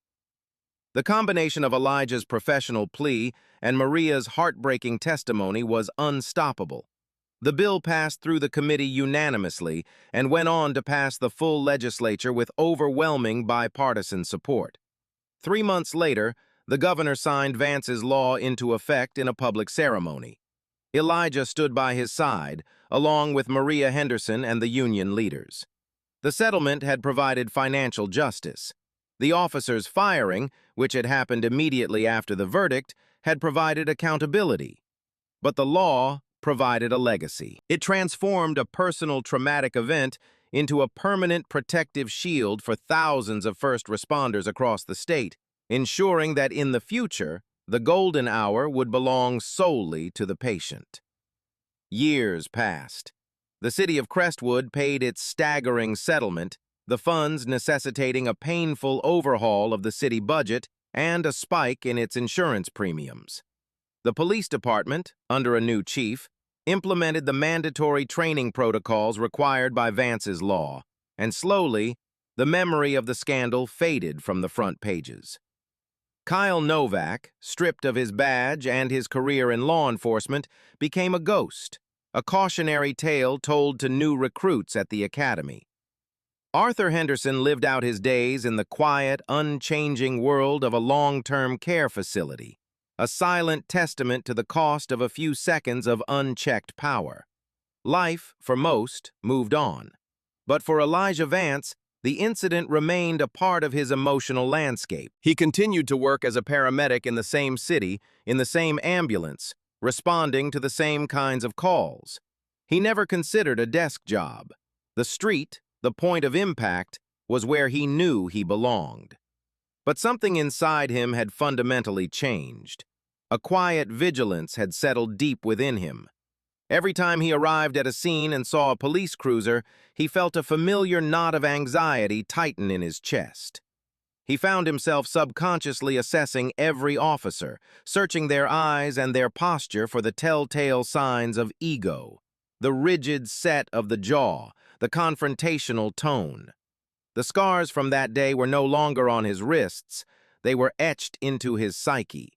The combination of Elijah's professional plea and Maria's heartbreaking testimony was unstoppable. The bill passed through the committee unanimously and went on to pass the full legislature with overwhelming bipartisan support. 3 months later, the governor signed Vance's law into effect in a public ceremony. Elijah stood by his side, along with Maria Henderson and the union leaders. The settlement had provided financial justice. The officer's firing, which had happened immediately after the verdict, had provided accountability. But the law provided a legacy. It transformed a personal traumatic event into a permanent protective shield for thousands of first responders across the state, ensuring that in the future, the golden hour would belong solely to the patient. Years passed. The city of Crestwood paid its staggering settlement, the funds necessitating a painful overhaul of the city budget and a spike in its insurance premiums. The police department, under a new chief, implemented the mandatory training protocols required by Vance's law, and slowly, the memory of the scandal faded from the front pages. Kyle Novak, stripped of his badge and his career in law enforcement, became a ghost. a cautionary tale told to new recruits at the academy. Arthur Henderson lived out his days in the quiet, unchanging world of a long-term care facility, a silent testament to the cost of a few seconds of unchecked power. Life, for most, moved on. But for Elijah Vance, the incident remained a part of his emotional landscape. He continued to work as a paramedic in the same city, in the same ambulance, responding to the same kinds of calls. He never considered a desk job. The street, the point of impact, was where he knew he belonged. But something inside him had fundamentally changed. A quiet vigilance had settled deep within him. Every time he arrived at a scene and saw a police cruiser, he felt a familiar knot of anxiety tighten in his chest. He found himself subconsciously assessing every officer, searching their eyes and their posture for the telltale signs of ego, the rigid set of the jaw, the confrontational tone. The scars from that day were no longer on his wrists, they were etched into his psyche.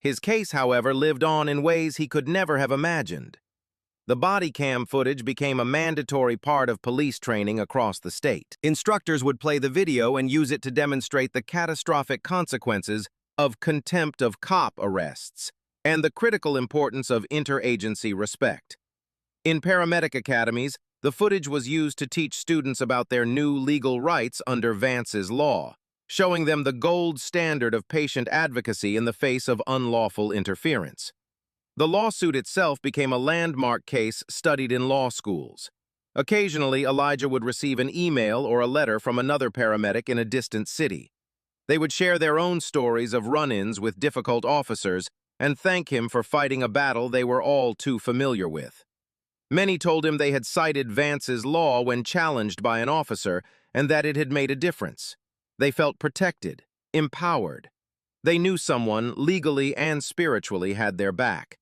His case, however, lived on in ways he could never have imagined. The body cam footage became a mandatory part of police training across the state. Instructors would play the video and use it to demonstrate the catastrophic consequences of contempt of cop arrests and the critical importance of interagency respect. In paramedic academies, the footage was used to teach students about their new legal rights under Vance's law, showing them the gold standard of patient advocacy in the face of unlawful interference. The lawsuit itself became a landmark case studied in law schools. Occasionally, Elijah would receive an email or a letter from another paramedic in a distant city. They would share their own stories of run-ins with difficult officers and thank him for fighting a battle they were all too familiar with. Many told him they had cited Vance's law when challenged by an officer and that it had made a difference. They felt protected, empowered. They knew someone, legally and spiritually, had their back.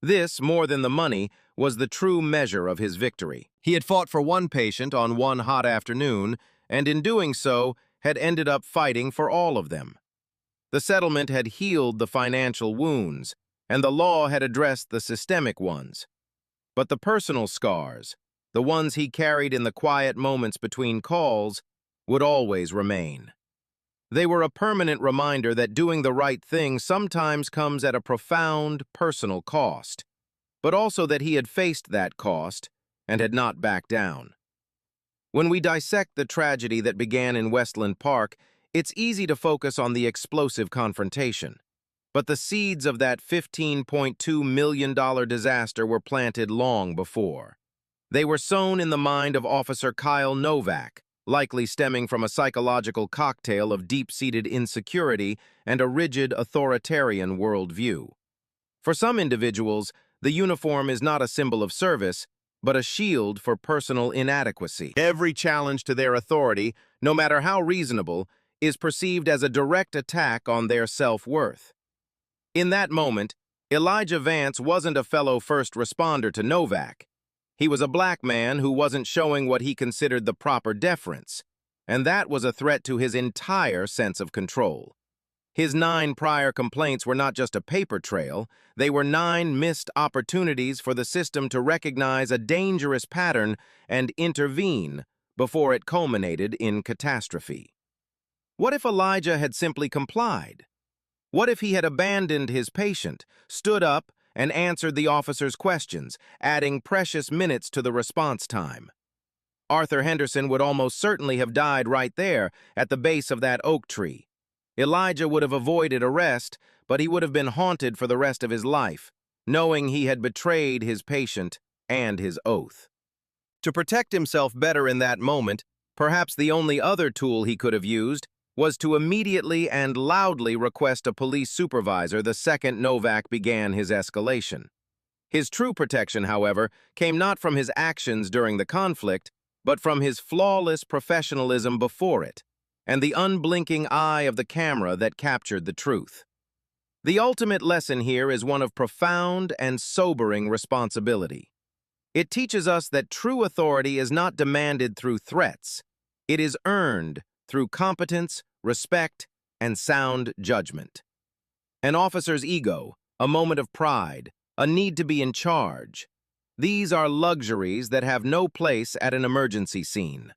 This, more than the money, was the true measure of his victory. He had fought for one patient on one hot afternoon, and in doing so, had ended up fighting for all of them. The settlement had healed the financial wounds, and the law had addressed the systemic ones. But the personal scars, the ones he carried in the quiet moments between calls, would always remain. They were a permanent reminder that doing the right thing sometimes comes at a profound personal cost, but also that he had faced that cost and had not backed down. When we dissect the tragedy that began in Westland Park, it's easy to focus on the explosive confrontation. But the seeds of that $15.2 million disaster were planted long before. They were sown in the mind of Officer Kyle Novak, likely stemming from a psychological cocktail of deep-seated insecurity and a rigid authoritarian worldview. For some individuals, the uniform is not a symbol of service, but a shield for personal inadequacy. Every challenge to their authority, no matter how reasonable, is perceived as a direct attack on their self-worth. In that moment, Elijah Vance wasn't a fellow first responder to Novak. He was a black man who wasn't showing what he considered the proper deference, and that was a threat to his entire sense of control. His 9 prior complaints were not just a paper trail, they were 9 missed opportunities for the system to recognize a dangerous pattern and intervene before it culminated in catastrophe. What if Elijah had simply complied? What if he had abandoned his patient, stood up, and answered the officer's questions, adding precious minutes to the response time? Arthur Henderson would almost certainly have died right there at the base of that oak tree. Elijah would have avoided arrest, but he would have been haunted for the rest of his life, knowing he had betrayed his patient and his oath. To protect himself better in that moment, perhaps the only other tool he could have used was to immediately and loudly request a police supervisor the second Novak began his escalation. His true protection, however, came not from his actions during the conflict, but from his flawless professionalism before it, and the unblinking eye of the camera that captured the truth. The ultimate lesson here is one of profound and sobering responsibility. It teaches us that true authority is not demanded through threats. It is earned through competence, respect, and sound judgment. An officer's ego, a moment of pride, a need to be in charge. These are luxuries that have no place at an emergency scene.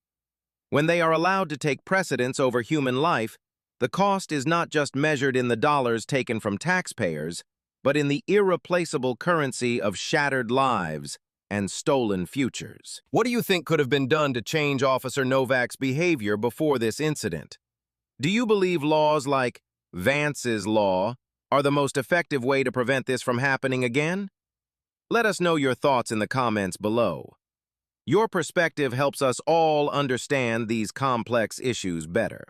When they are allowed to take precedence over human life, the cost is not just measured in the dollars taken from taxpayers, but in the irreplaceable currency of shattered lives and stolen futures. What do you think could have been done to change Officer Novak's behavior before this incident? Do you believe laws like Vance's Law are the most effective way to prevent this from happening again? Let us know your thoughts in the comments below. Your perspective helps us all understand these complex issues better.